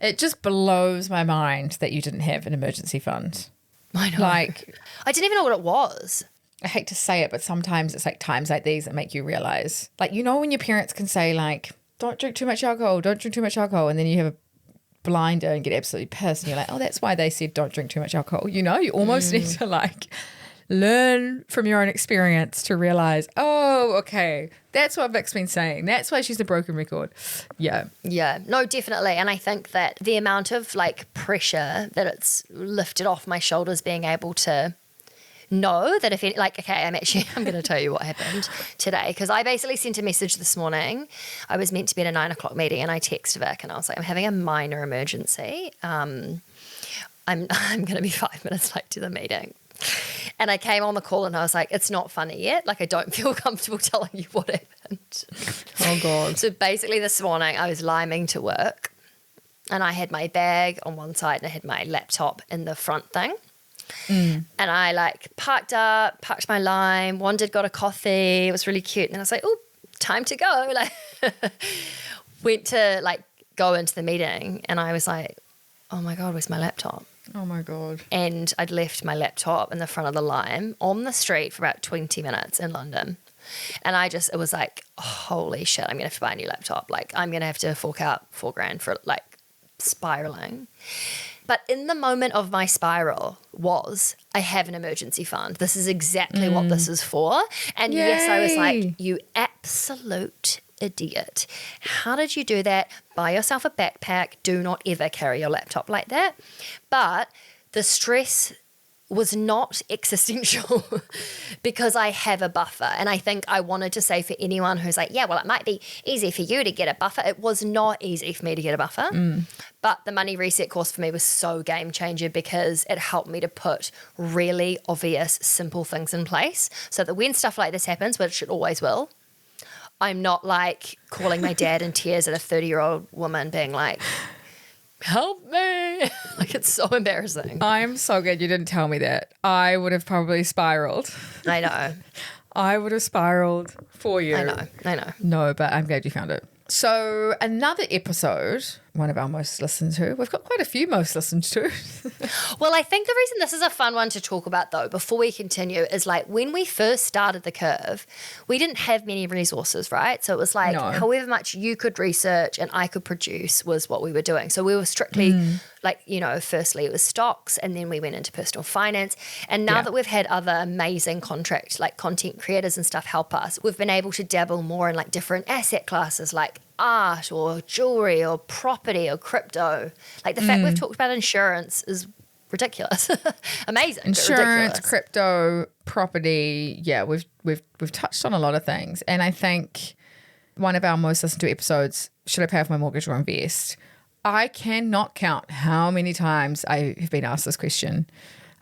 [SPEAKER 2] It just blows my mind that you didn't have an emergency fund.
[SPEAKER 1] I know.
[SPEAKER 2] Like,
[SPEAKER 1] I didn't even know what it was.
[SPEAKER 2] I hate to say it, but sometimes it's like times like these that make you realize, like, you know, when your parents can say like, don't drink too much alcohol, and then you have a blinder and get absolutely pissed and you're like, oh, that's why they said don't drink too much alcohol. You know, you almost need to like learn from your own experience to realize, oh, okay, that's what Vic's been saying. That's why she's a broken record. Yeah.
[SPEAKER 1] Yeah, no, definitely. And I think that the amount of like pressure that it's lifted off my shoulders, being able to know that if any, like, okay, I'm going to tell you what happened today, because I basically sent a message this morning. I was meant to be at a 9 o'clock meeting and I texted Vic and I was like, I'm having a minor emergency. I'm going to be 5 minutes late to the meeting. And I came on the call and I was like, it's not funny yet. Like, I don't feel comfortable telling you what happened.
[SPEAKER 2] Oh, God.
[SPEAKER 1] So basically this morning I was liming to work and I had my bag on one side and I had my laptop in the front thing. And I like parked my lime, wandered, got a coffee. It was really cute. And I was like, oh, time to go. Like, went to like go into the meeting and I was like, oh my God, where's my laptop?
[SPEAKER 2] Oh my God.
[SPEAKER 1] And I'd left my laptop in the front of the lime on the street for about 20 minutes in London. And it was like, holy shit, I'm going to have to buy a new laptop. Like, I'm going to have to fork out $4,000 for like spiraling. But in the moment of my spiral I have an emergency fund. This is exactly what this is for. And yes, I was like, you absolute idiot. How did you do that? Buy yourself a backpack. Do not ever carry your laptop like that. But the stress was not existential because I have a buffer. And I think I wanted to say for anyone who's like, yeah, well, it might be easy for you to get a buffer. It was not easy for me to get a buffer. But the money reset course for me was so game changer because it helped me to put really obvious, simple things in place so that when stuff like this happens, which it always will, I'm not like calling my dad in tears at a 30-year-old woman being like, help me. Like, it's so embarrassing.
[SPEAKER 2] I'm so glad you didn't tell me that. I would have probably spiraled.
[SPEAKER 1] I know.
[SPEAKER 2] I would have spiraled for you.
[SPEAKER 1] I know.
[SPEAKER 2] No, but I'm glad you found it. So another episode, one of our most listened to. We've got quite a few most listened to.
[SPEAKER 1] Well, I think the reason this is a fun one to talk about, though, before we continue, is like when we first started the curve, we didn't have many resources, right? So it was like however much you could research and I could produce was what we were doing. So we were strictly like, you know, firstly it was stocks and then we went into personal finance. And now that we've had other amazing content creators and stuff help us, we've been able to dabble more in like different asset classes like art or jewelry or property or crypto. Like the fact we've talked about insurance is ridiculous. Amazing.
[SPEAKER 2] Insurance, crypto, property. Yeah, we've touched on a lot of things. And I think one of our most listened to episodes, should I pay off my mortgage or invest? I cannot count how many times I have been asked this question.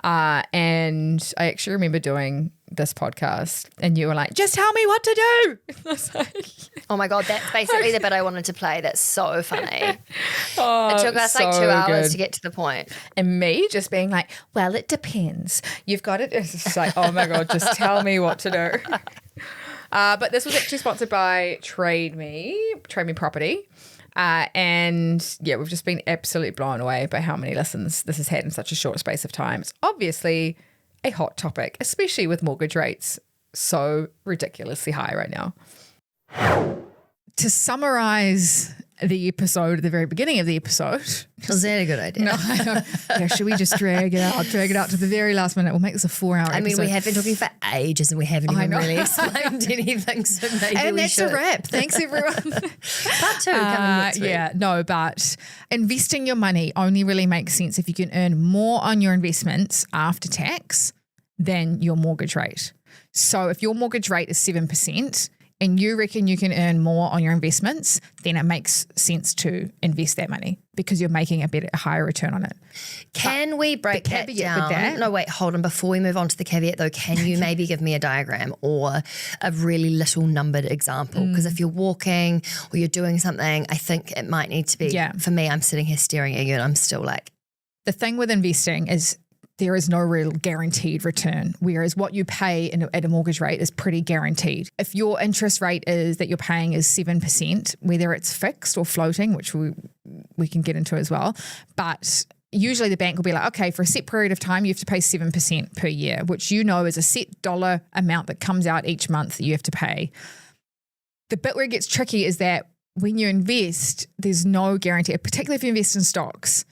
[SPEAKER 2] And I actually remember doing this podcast and you were like, just tell me what to do. I was like,
[SPEAKER 1] oh my God, that's basically the bit I wanted to play. That's so funny. It took us like 2 hours to get to the point.
[SPEAKER 2] And me just being like, well, it depends. You've got it. It's just like, oh my God, just tell me what to do. But this was actually sponsored by Trade Me Property. And yeah, we've just been absolutely blown away by how many listens this has had in such a short space of time. It's obviously a hot topic, especially with mortgage rates so ridiculously high right now. To summarize the episode at the very beginning of the episode.
[SPEAKER 1] Was that a good idea?
[SPEAKER 2] No, I don't. Yeah, should we just drag it out to the very last minute? We'll make this a 4-hour episode.
[SPEAKER 1] I mean, we have been talking for ages and we haven't even really explained anything, so maybe
[SPEAKER 2] and
[SPEAKER 1] we
[SPEAKER 2] that's
[SPEAKER 1] should.
[SPEAKER 2] a wrap. Thanks, everyone.
[SPEAKER 1] Part 2 coming next week.
[SPEAKER 2] Yeah, no, but investing your money only really makes sense if you can earn more on your investments after tax than your mortgage rate. So if your mortgage rate is 7%, and you reckon you can earn more on your investments, then it makes sense to invest that money because you're making a higher return on it.
[SPEAKER 1] Can we break that down? No, wait, hold on. Before we move on to the caveat though, can you maybe give me a diagram or a really little numbered example? Because if you're walking or you're doing something, I think it might need to be, for me, I'm sitting here staring at you and I'm still like.
[SPEAKER 2] The thing with investing is there is no real guaranteed return, whereas what you pay at a mortgage rate is pretty guaranteed. If your interest rate is that you're paying is 7%, whether it's fixed or floating, which we can get into as well, but usually the bank will be like, okay, for a set period of time, you have to pay 7% per year, which you know is a set dollar amount that comes out each month that you have to pay. The bit where it gets tricky is that when you invest, there's no guarantee, particularly if you invest in stocks.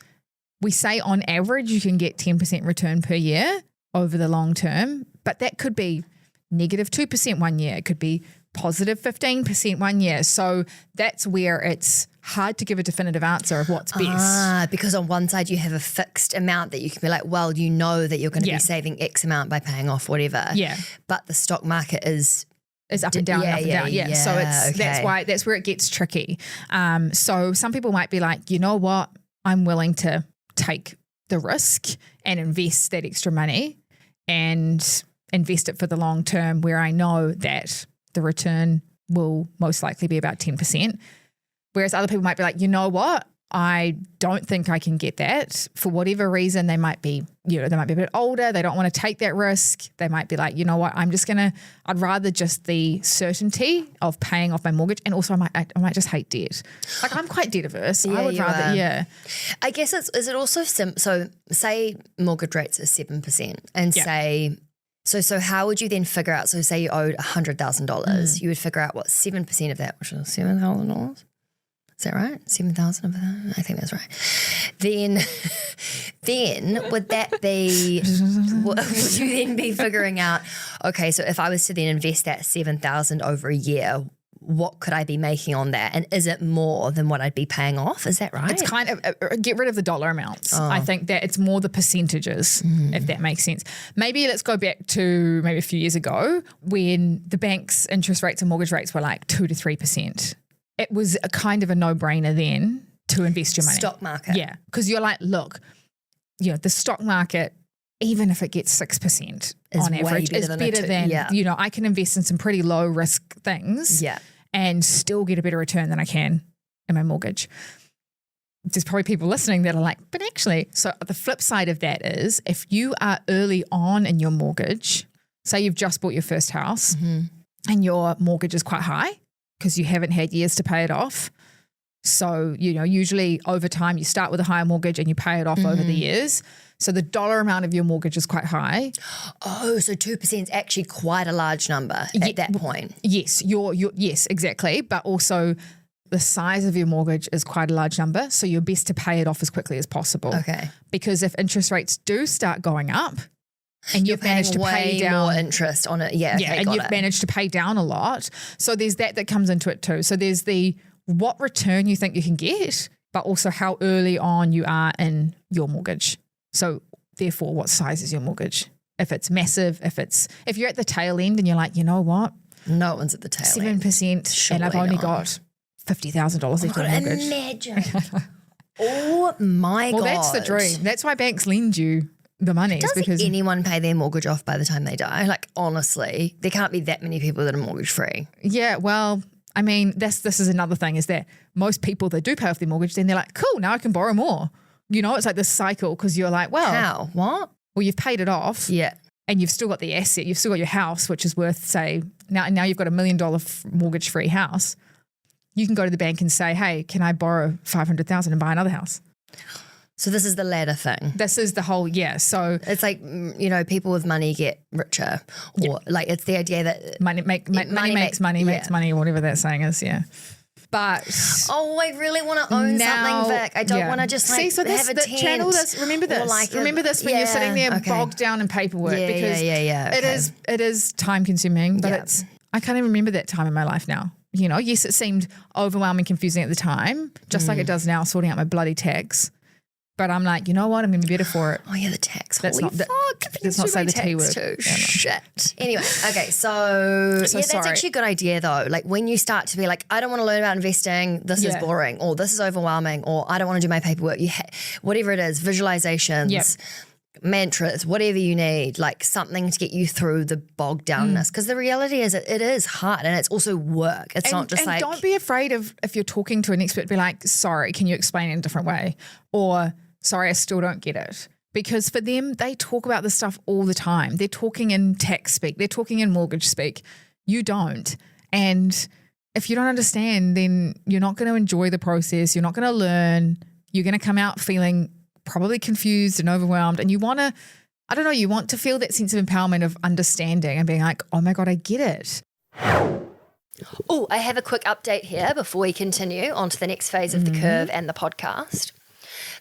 [SPEAKER 2] We say on average you can get 10% return per year over the long term, but that could be negative 2% one year. It could be positive 15% one year. So that's where it's hard to give a definitive answer of what's best.
[SPEAKER 1] Because on one side you have a fixed amount that you can be like, well, you know that you're going to be saving X amount by paying off whatever.
[SPEAKER 2] Yeah.
[SPEAKER 1] But the stock market is
[SPEAKER 2] up and down, up and down. Yeah. So that's where it gets tricky. So some people might be like, you know what, I'm willing to take the risk and invest that extra money and invest it for the long term where I know that the return will most likely be about 10%. Whereas other people might be like, you know what, I don't think I can get that for whatever reason. They might be, they might be a bit older. They don't want to take that risk. They might be like, you know what, I'd rather just the certainty of paying off my mortgage. And also I might just hate debt. Like I'm quite debt averse. I would rather.
[SPEAKER 1] I guess is it also so say mortgage rates are 7% and say, so how would you then figure out, so say you owed $100,000, you would figure out what 7% of that, which is $7,000. Is that right? 7,000 of that? I think that's right. Then would that be, would you then be figuring out, okay, so if I was to then invest that 7,000 over a year, what could I be making on that? And is it more than what I'd be paying off? Is that right?
[SPEAKER 2] It's kind of, get rid of the dollar amounts. I think that it's more the percentages, if that makes sense. Maybe let's go back to maybe a few years ago when the bank's interest rates and mortgage rates were like 2 to 3%. It was a kind of a no-brainer then to invest your money.
[SPEAKER 1] Stock market.
[SPEAKER 2] Yeah, because you're like, look, the stock market, even if it gets 6% on average, is better than, I can invest in some pretty low-risk things and still get a better return than I can in my mortgage. There's probably people listening that are like, but actually, so the flip side of that is if you are early on in your mortgage, say you've just bought your first house and your mortgage is quite high, because you haven't had years to pay it off. So, usually over time you start with a higher mortgage and you pay it off over the years. So the dollar amount of your mortgage is quite high.
[SPEAKER 1] Oh, so 2% is actually quite a large number at that point.
[SPEAKER 2] Yes, yes, exactly. But also the size of your mortgage is quite a large number. So you're best to pay it off as quickly as possible.
[SPEAKER 1] Okay.
[SPEAKER 2] Because if interest rates do start going up and you've managed to pay down
[SPEAKER 1] more interest on it. Yeah, okay,
[SPEAKER 2] and you've managed to pay down a lot. So there's that comes into it too. So there's the what return you think you can get, but also how early on you are in your mortgage. So therefore, what size is your mortgage? If it's massive, if you're at the tail end and you're like, you know what?
[SPEAKER 1] No one's at the tail end.
[SPEAKER 2] 7% and I've only got $50,000 left on mortgage.
[SPEAKER 1] Imagine. Oh my God.
[SPEAKER 2] Well, that's the dream. That's why banks lend you the money.
[SPEAKER 1] Does anyone pay their mortgage off by the time they die? Like, honestly, there can't be that many people that are mortgage free.
[SPEAKER 2] Yeah, well, I mean, this is another thing is that most people that do pay off their mortgage, then they're like, cool, now I can borrow more. It's like this cycle because you're like, well.
[SPEAKER 1] How? What?
[SPEAKER 2] Well, you've paid it off.
[SPEAKER 1] Yeah.
[SPEAKER 2] And you've still got the asset. You've still got your house, which is worth, say, now you've got $1 million mortgage-free house. You can go to the bank and say, hey, can I borrow $500,000 and buy another house?
[SPEAKER 1] So this is the ladder thing.
[SPEAKER 2] This is the whole, So
[SPEAKER 1] it's like, people with money get richer, or like it's the idea that
[SPEAKER 2] money makes money, whatever that saying is, yeah. But
[SPEAKER 1] I really want to own something, Vic. I don't want to just have a tent.
[SPEAKER 2] Channel this. Remember this. Remember this when you're sitting there bogged down in paperwork because it is time consuming. But I can't even remember that time in my life now. Yes, it seemed overwhelming, confusing at the time, just like it does now, sorting out my bloody tax. But I'm like, you know what? I'm going to be better for it.
[SPEAKER 1] Oh, yeah, the tax.
[SPEAKER 2] Let's not say the T word.
[SPEAKER 1] Yeah, shit. Anyway, okay, so that's actually a good idea, though. Like when you start to be like, I don't want to learn about investing. This is boring, or this is overwhelming, or I don't want to do my paperwork. Whatever it is, visualizations, mantras, whatever you need, like something to get you through the bogged downness. Because the reality is it is hard and it's also work. It's not just like.
[SPEAKER 2] Don't be afraid of if you're talking to an expert, be like, sorry, can you explain it in a different way? Or sorry, I still don't get it. Because for them, they talk about this stuff all the time. They're talking in tax speak. They're talking in mortgage speak. You don't. And if you don't understand, then you're not going to enjoy the process. You're not going to learn. You're going to come out feeling probably confused and overwhelmed. And you want to feel that sense of empowerment of understanding and being like, oh my God, I get it.
[SPEAKER 1] Oh, I have a quick update here before we continue on to the next phase of the curve and the podcast.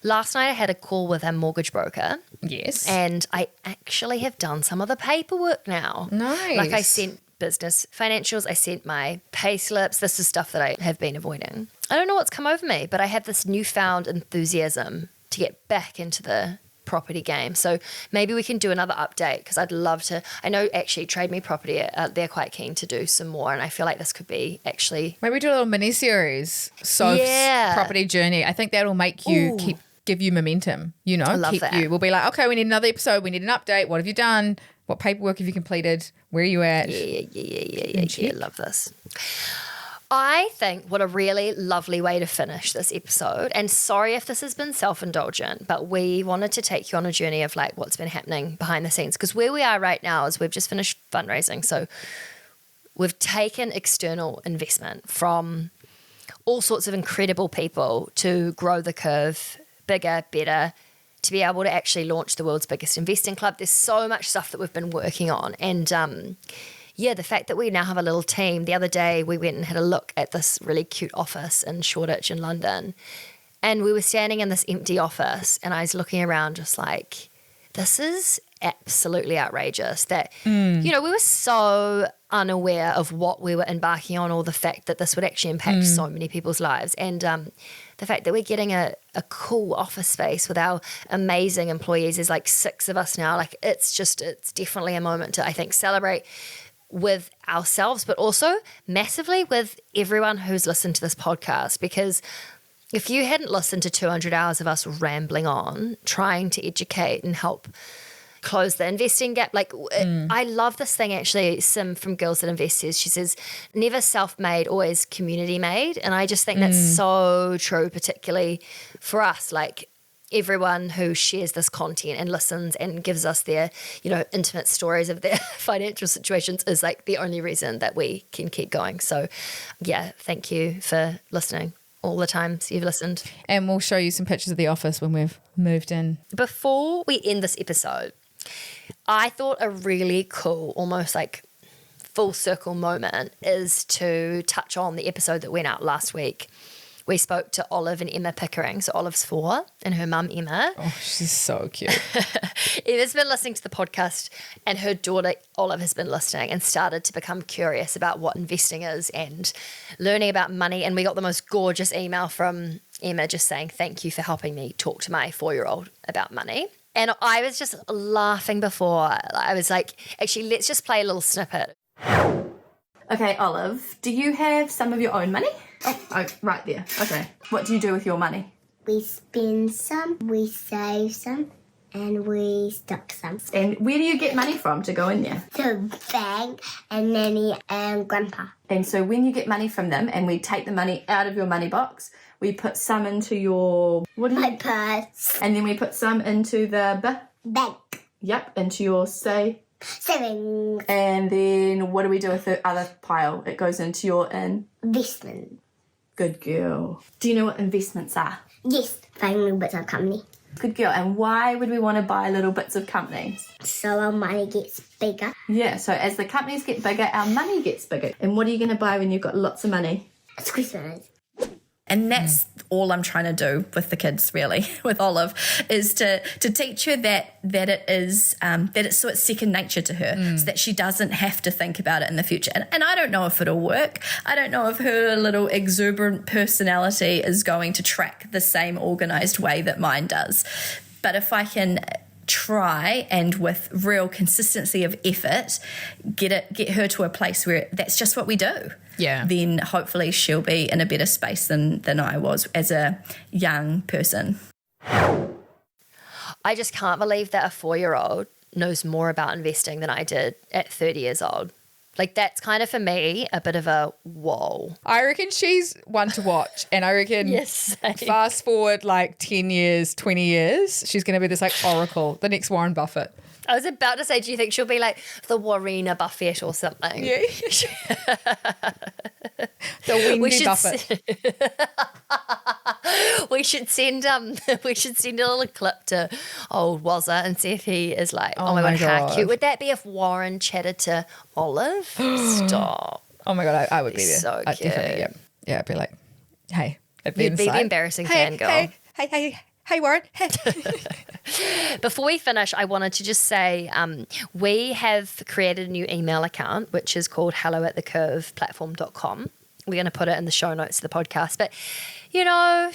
[SPEAKER 1] Last night I had a call with a mortgage broker.
[SPEAKER 2] Yes.
[SPEAKER 1] And I actually have done some of the paperwork now.
[SPEAKER 2] Nice.
[SPEAKER 1] Like I sent business financials, I sent my pay slips. This is stuff that I have been avoiding. I don't know what's come over me, but I have this newfound enthusiasm to get back into the property game. So maybe we can do another update because I'd love to. I know actually Trade Me Property, they're quite keen to do some more, and I feel like this could be actually.
[SPEAKER 2] Maybe do a little mini series. Soph's property journey. I think that'll make you give you momentum.
[SPEAKER 1] I love that.
[SPEAKER 2] We'll be like, okay, we need another episode. We need an update. What have you done? What paperwork have you completed? Where are you at?
[SPEAKER 1] Yeah. Love this. I think what a really lovely way to finish this episode, and sorry if this has been self-indulgent, but we wanted to take you on a journey of like what's been happening behind the scenes, because where we are right now is we've just finished fundraising. So we've taken external investment from all sorts of incredible people to grow the curve bigger, better, to be able to actually launch the world's biggest investing club. There's so much stuff that we've been working on. And the fact that we now have a little team. The other day we went and had a look at this really cute office in Shoreditch in London. And we were standing in this empty office and I was looking around just like, this is absolutely outrageous that, we were so unaware of what we were embarking on, or the fact that this would actually impact so many people's lives. And the fact that we're getting a cool office space with our amazing employees, there's like 6 of us now, like it's definitely a moment to, I think, celebrate with ourselves, but also massively with everyone who's listened to this podcast. Because if you hadn't listened to 200 hours of us rambling on, trying to educate and help close the investing gap. Like I love this thing actually, Sim from Girls That Invest says, she says, never self-made, always community made. And I just think that's so true, particularly for us. Like everyone who shares this content and listens and gives us their, intimate stories of their financial situations is like the only reason that we can keep going. So yeah, thank you for listening all the times you've listened.
[SPEAKER 2] And we'll show you some pictures of the office when we've moved in.
[SPEAKER 1] Before we end this episode, I thought a really cool, almost like full circle moment is to touch on the episode that went out last week. We spoke to Olive and Emma Pickering. So Olive's 4 and her mum Emma.
[SPEAKER 2] Oh, she's so cute.
[SPEAKER 1] Emma's been listening to the podcast and her daughter Olive has been listening and started to become curious about what investing is and learning about money. And we got the most gorgeous email from Emma just saying, thank you for helping me talk to my 4-year-old about money. And I was just laughing before. I was like, actually, let's just play a little snippet.
[SPEAKER 4] Okay, Olive, do you have some of your own money? Oh, right there. Okay. What do you do with your money?
[SPEAKER 5] We spend some, we save some, and we stock some.
[SPEAKER 4] And where do you get money from to go in there?
[SPEAKER 5] The bank and Nanny and Grandpa.
[SPEAKER 4] And so when you get money from them and we take the money out of your money box, we put some into your...
[SPEAKER 5] My purse.
[SPEAKER 4] And then we put some into the...
[SPEAKER 5] Bank.
[SPEAKER 4] Yep, into your
[SPEAKER 5] Savings.
[SPEAKER 4] And then what do we do with the other pile? It goes into your
[SPEAKER 5] Investment.
[SPEAKER 4] Good girl. Do you know what investments are?
[SPEAKER 5] Yes, buying little bits of company.
[SPEAKER 4] Good girl. And why would we want to buy little bits of companies?
[SPEAKER 5] So our money gets bigger.
[SPEAKER 4] Yeah, so as the companies get bigger, our money gets bigger. And what are you going to buy when you've got lots of money?
[SPEAKER 5] It's Christmas.
[SPEAKER 6] And that's all I'm trying to do with the kids, really, with Olive, is to teach her that it is that it's second nature to her, so that she doesn't have to think about it in the future. And I don't know if it'll work. I don't know if her little exuberant personality is going to track the same organised way that mine does. But if I can try and with real consistency of effort get her to a place where that's just what we do, then hopefully she'll be in a better space than I was as a young person.
[SPEAKER 1] I just can't believe that a 4-year-old knows more about investing than I did at 30 years old. Like, that's kind of, for me, a bit of a whoa.
[SPEAKER 2] I reckon she's one to watch. And I reckon
[SPEAKER 1] Yes, same.
[SPEAKER 2] fast forward like 10 years, 20 years, she's going to be this like oracle, the next Warren Buffett.
[SPEAKER 1] I was about to say, do you think she'll be like the Warren Buffett or something?
[SPEAKER 2] Yeah. The Wendy Buffett.
[SPEAKER 1] We should send a little clip to old Wazza and see if he is like, oh my God, how cute would that be if Warren chatted to Olive? Stop.
[SPEAKER 2] Oh my God, I would be there.
[SPEAKER 1] So
[SPEAKER 2] I'd
[SPEAKER 1] cute.
[SPEAKER 2] definitely, yeah, I'd be like, hey. I'd
[SPEAKER 1] You'd be the
[SPEAKER 2] inside.
[SPEAKER 1] embarrassing fangirl.
[SPEAKER 2] Hey, Warren. Hey.
[SPEAKER 1] Before we finish, I wanted to just say we have created a new email account, which is called helloatthecurveplatform.com. We're going to put it in the show notes of the podcast. But,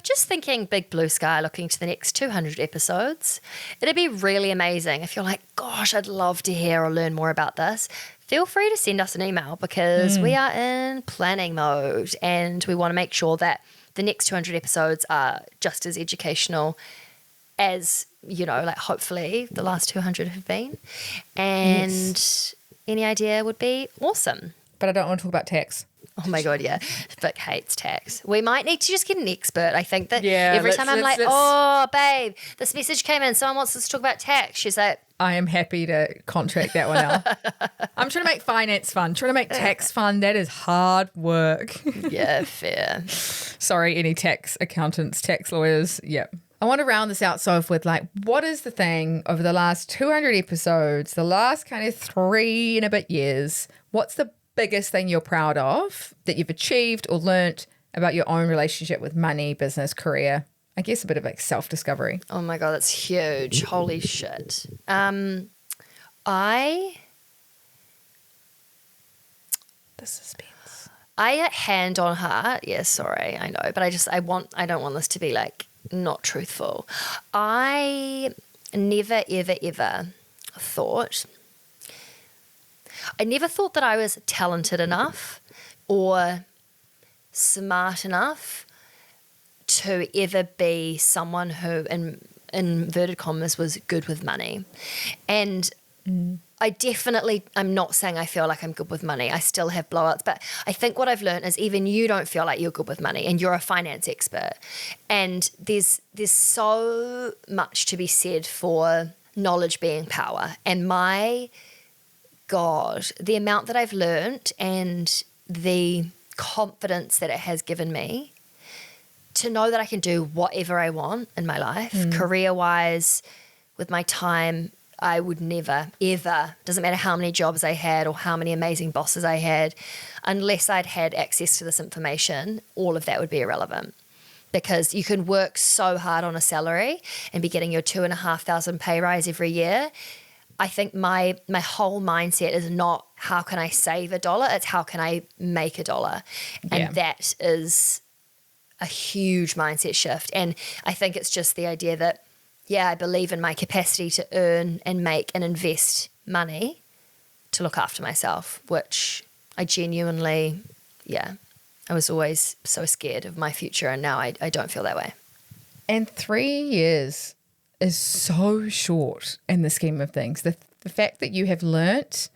[SPEAKER 1] just thinking big blue sky, looking to the next 200 episodes, it'd be really amazing if you're like, gosh, I'd love to hear or learn more about this. Feel free to send us an email because we are in planning mode and we want to make sure that the next 200 episodes are just as educational as, hopefully the last 200 have been. And any idea would be awesome.
[SPEAKER 2] But I don't want to talk about tax.
[SPEAKER 1] Oh my God, yeah. Vic hates tax. We might need to just get an expert. I think that
[SPEAKER 2] Yeah,
[SPEAKER 1] every
[SPEAKER 2] let's-
[SPEAKER 1] time I'm
[SPEAKER 2] let's-
[SPEAKER 1] like,
[SPEAKER 2] let's-
[SPEAKER 1] oh, babe, this message came in. Someone wants us to talk about tax. She's like,
[SPEAKER 2] I am happy to contract that one out. I'm trying to make finance fun, trying to make tax fun. That is hard work.
[SPEAKER 1] yeah, fair.
[SPEAKER 2] Sorry, any tax accountants, tax lawyers. Yep. I want to round this out, Soph, with like, what is the thing over the last 200 episodes, the last kind of 3 and a bit years, what's the biggest thing you're proud of that you've achieved or learnt about your own relationship with money, business, career? I guess a bit of like self-discovery.
[SPEAKER 1] Oh my God, that's huge. Holy shit.
[SPEAKER 2] The suspense.
[SPEAKER 1] Hand on heart. Yeah, sorry, I know. But I don't want this to be like not truthful. I never, ever, ever thought that I was talented enough or smart enough to ever be someone who, in inverted commas, was good with money. And I'm not saying I feel like I'm good with money. I still have blowouts, but I think what I've learned is even you don't feel like you're good with money, and you're a finance expert. And there's so much to be said for knowledge being power. And my God, the amount that I've learned and the confidence that it has given me to know that I can do whatever I want in my life, career-wise, with my time. I would never, ever, doesn't matter how many jobs I had or how many amazing bosses I had, unless I'd had access to this information, all of that would be irrelevant. Because you can work so hard on a salary and be getting your $2,500 pay rise every year. I think my whole mindset is not how can I save $1, it's how can I make $1. And that is a huge mindset shift. And I think it's just the idea that, I believe in my capacity to earn and make and invest money to look after myself, which I genuinely, I was always so scared of my future, and now I don't feel that way.
[SPEAKER 2] And 3 years is so short in the scheme of things. The fact that you have learnt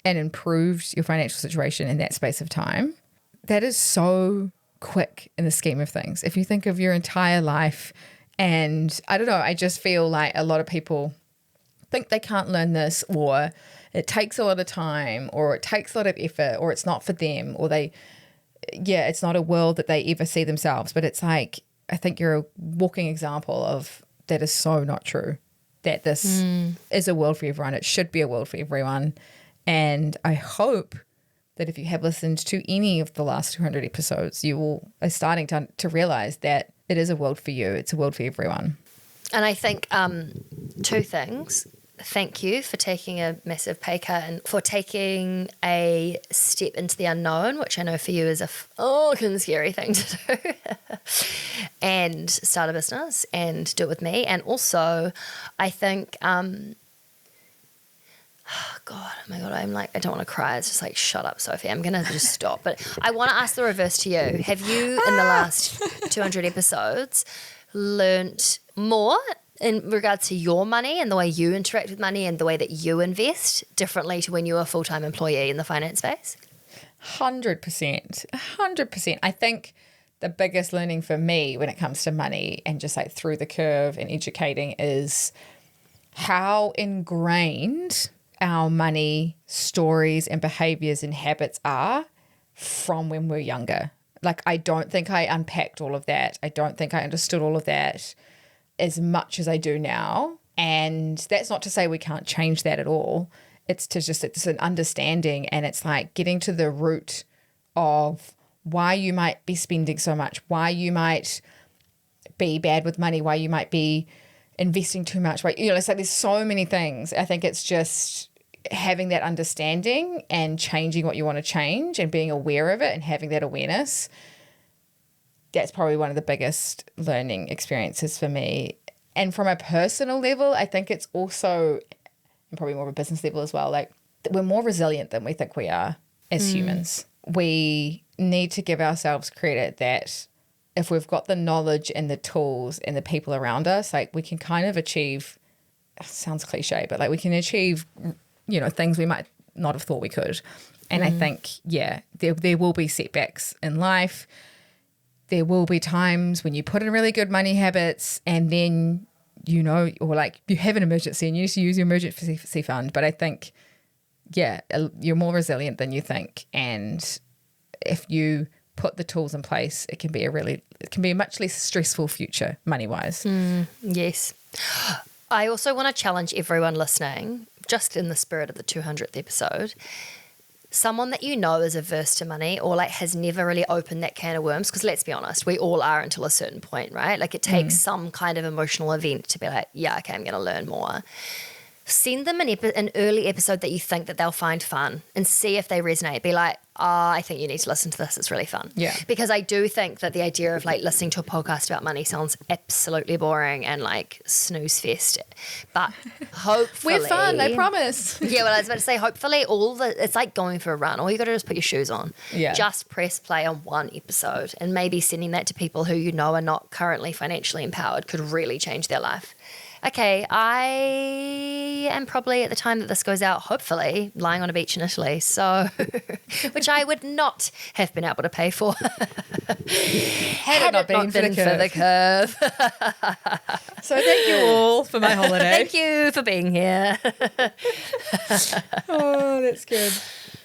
[SPEAKER 2] and improved your financial situation in that space of time, that is so quick in the scheme of things. If you think of your entire life, and I don't know, I just feel like a lot of people think they can't learn this, or it takes a lot of time, or it takes a lot of effort, or it's not for them, or it's not a world that they ever see themselves. But it's like, I think you're a walking example of that is so not true, that this is a world for everyone. It should be a world for everyone. And I hope that if you have listened to any of the last 200 episodes, you are starting to realize that it is a world for you. It's a world for everyone.
[SPEAKER 1] And I think 2 things. Thank you for taking a massive pay cut and for taking a step into the unknown, which I know for you is a fucking scary thing to do. And start a business and do it with me. And also, I think, oh my God, I don't want to cry. It's just like, shut up, Sophie. I'm going to just stop. But I want to ask the reverse to you. Have you, in the last 200 episodes, learnt more in regards to your money and the way you interact with money and the way that you invest differently to when you were a full-time employee in the finance space?
[SPEAKER 2] 100%. 100%. I think the biggest learning for me when it comes to money and just like through the curve and educating is how ingrained our money stories and behaviors and habits are from when we're younger. Like, I don't think I unpacked all of that. I don't think I understood all of that as much as I do now. And that's not to say we can't change that at all. It's an understanding, and it's like getting to the root of why you might be spending so much, why you might be bad with money, why you might be investing too much. Right? It's like there's so many things. I think it's just having that understanding and changing what you want to change and being aware of it and having that awareness. That's probably one of the biggest learning experiences for me. And from a personal level, I think it's also, and probably more of a business level as well, like we're more resilient than we think we are as humans. We need to give ourselves credit that if we've got the knowledge and the tools and the people around us, like we can kind of achieve, sounds cliche, but like we can achieve, things we might not have thought we could. And I think, there will be setbacks in life. There will be times when you put in really good money habits and then, or like you have an emergency and you need to use your emergency fund. But I think, you're more resilient than you think. And if you put the tools in place, it can be a much less stressful future money-wise.
[SPEAKER 1] Yes. I also want to challenge everyone listening, just in the spirit of the 200th episode, someone that is averse to money or like has never really opened that can of worms, because let's be honest, we all are until a certain point, right? Like it takes some kind of emotional event to be like, okay, I'm going to learn more. Send them an early episode that you think that they'll find fun and see if they resonate. Be like, I think you need to listen to this. It's really fun.
[SPEAKER 2] Yeah.
[SPEAKER 1] Because I do think that the idea of like listening to a podcast about money sounds absolutely boring and like snooze fest. But hopefully...
[SPEAKER 2] We're fun, I promise.
[SPEAKER 1] Yeah, well, I was about to say, hopefully it's like going for a run. All you got to do is put your shoes on.
[SPEAKER 2] Yeah.
[SPEAKER 1] Just press play on one episode, and maybe sending that to people who are not currently financially empowered could really change their life. Okay, I am probably at the time that this goes out, hopefully, lying on a beach in Italy. So, which I would not have been able to pay for
[SPEAKER 2] Had it not been for the curve. So thank you all for my holiday.
[SPEAKER 1] Thank you for being here.
[SPEAKER 2] Oh, that's good.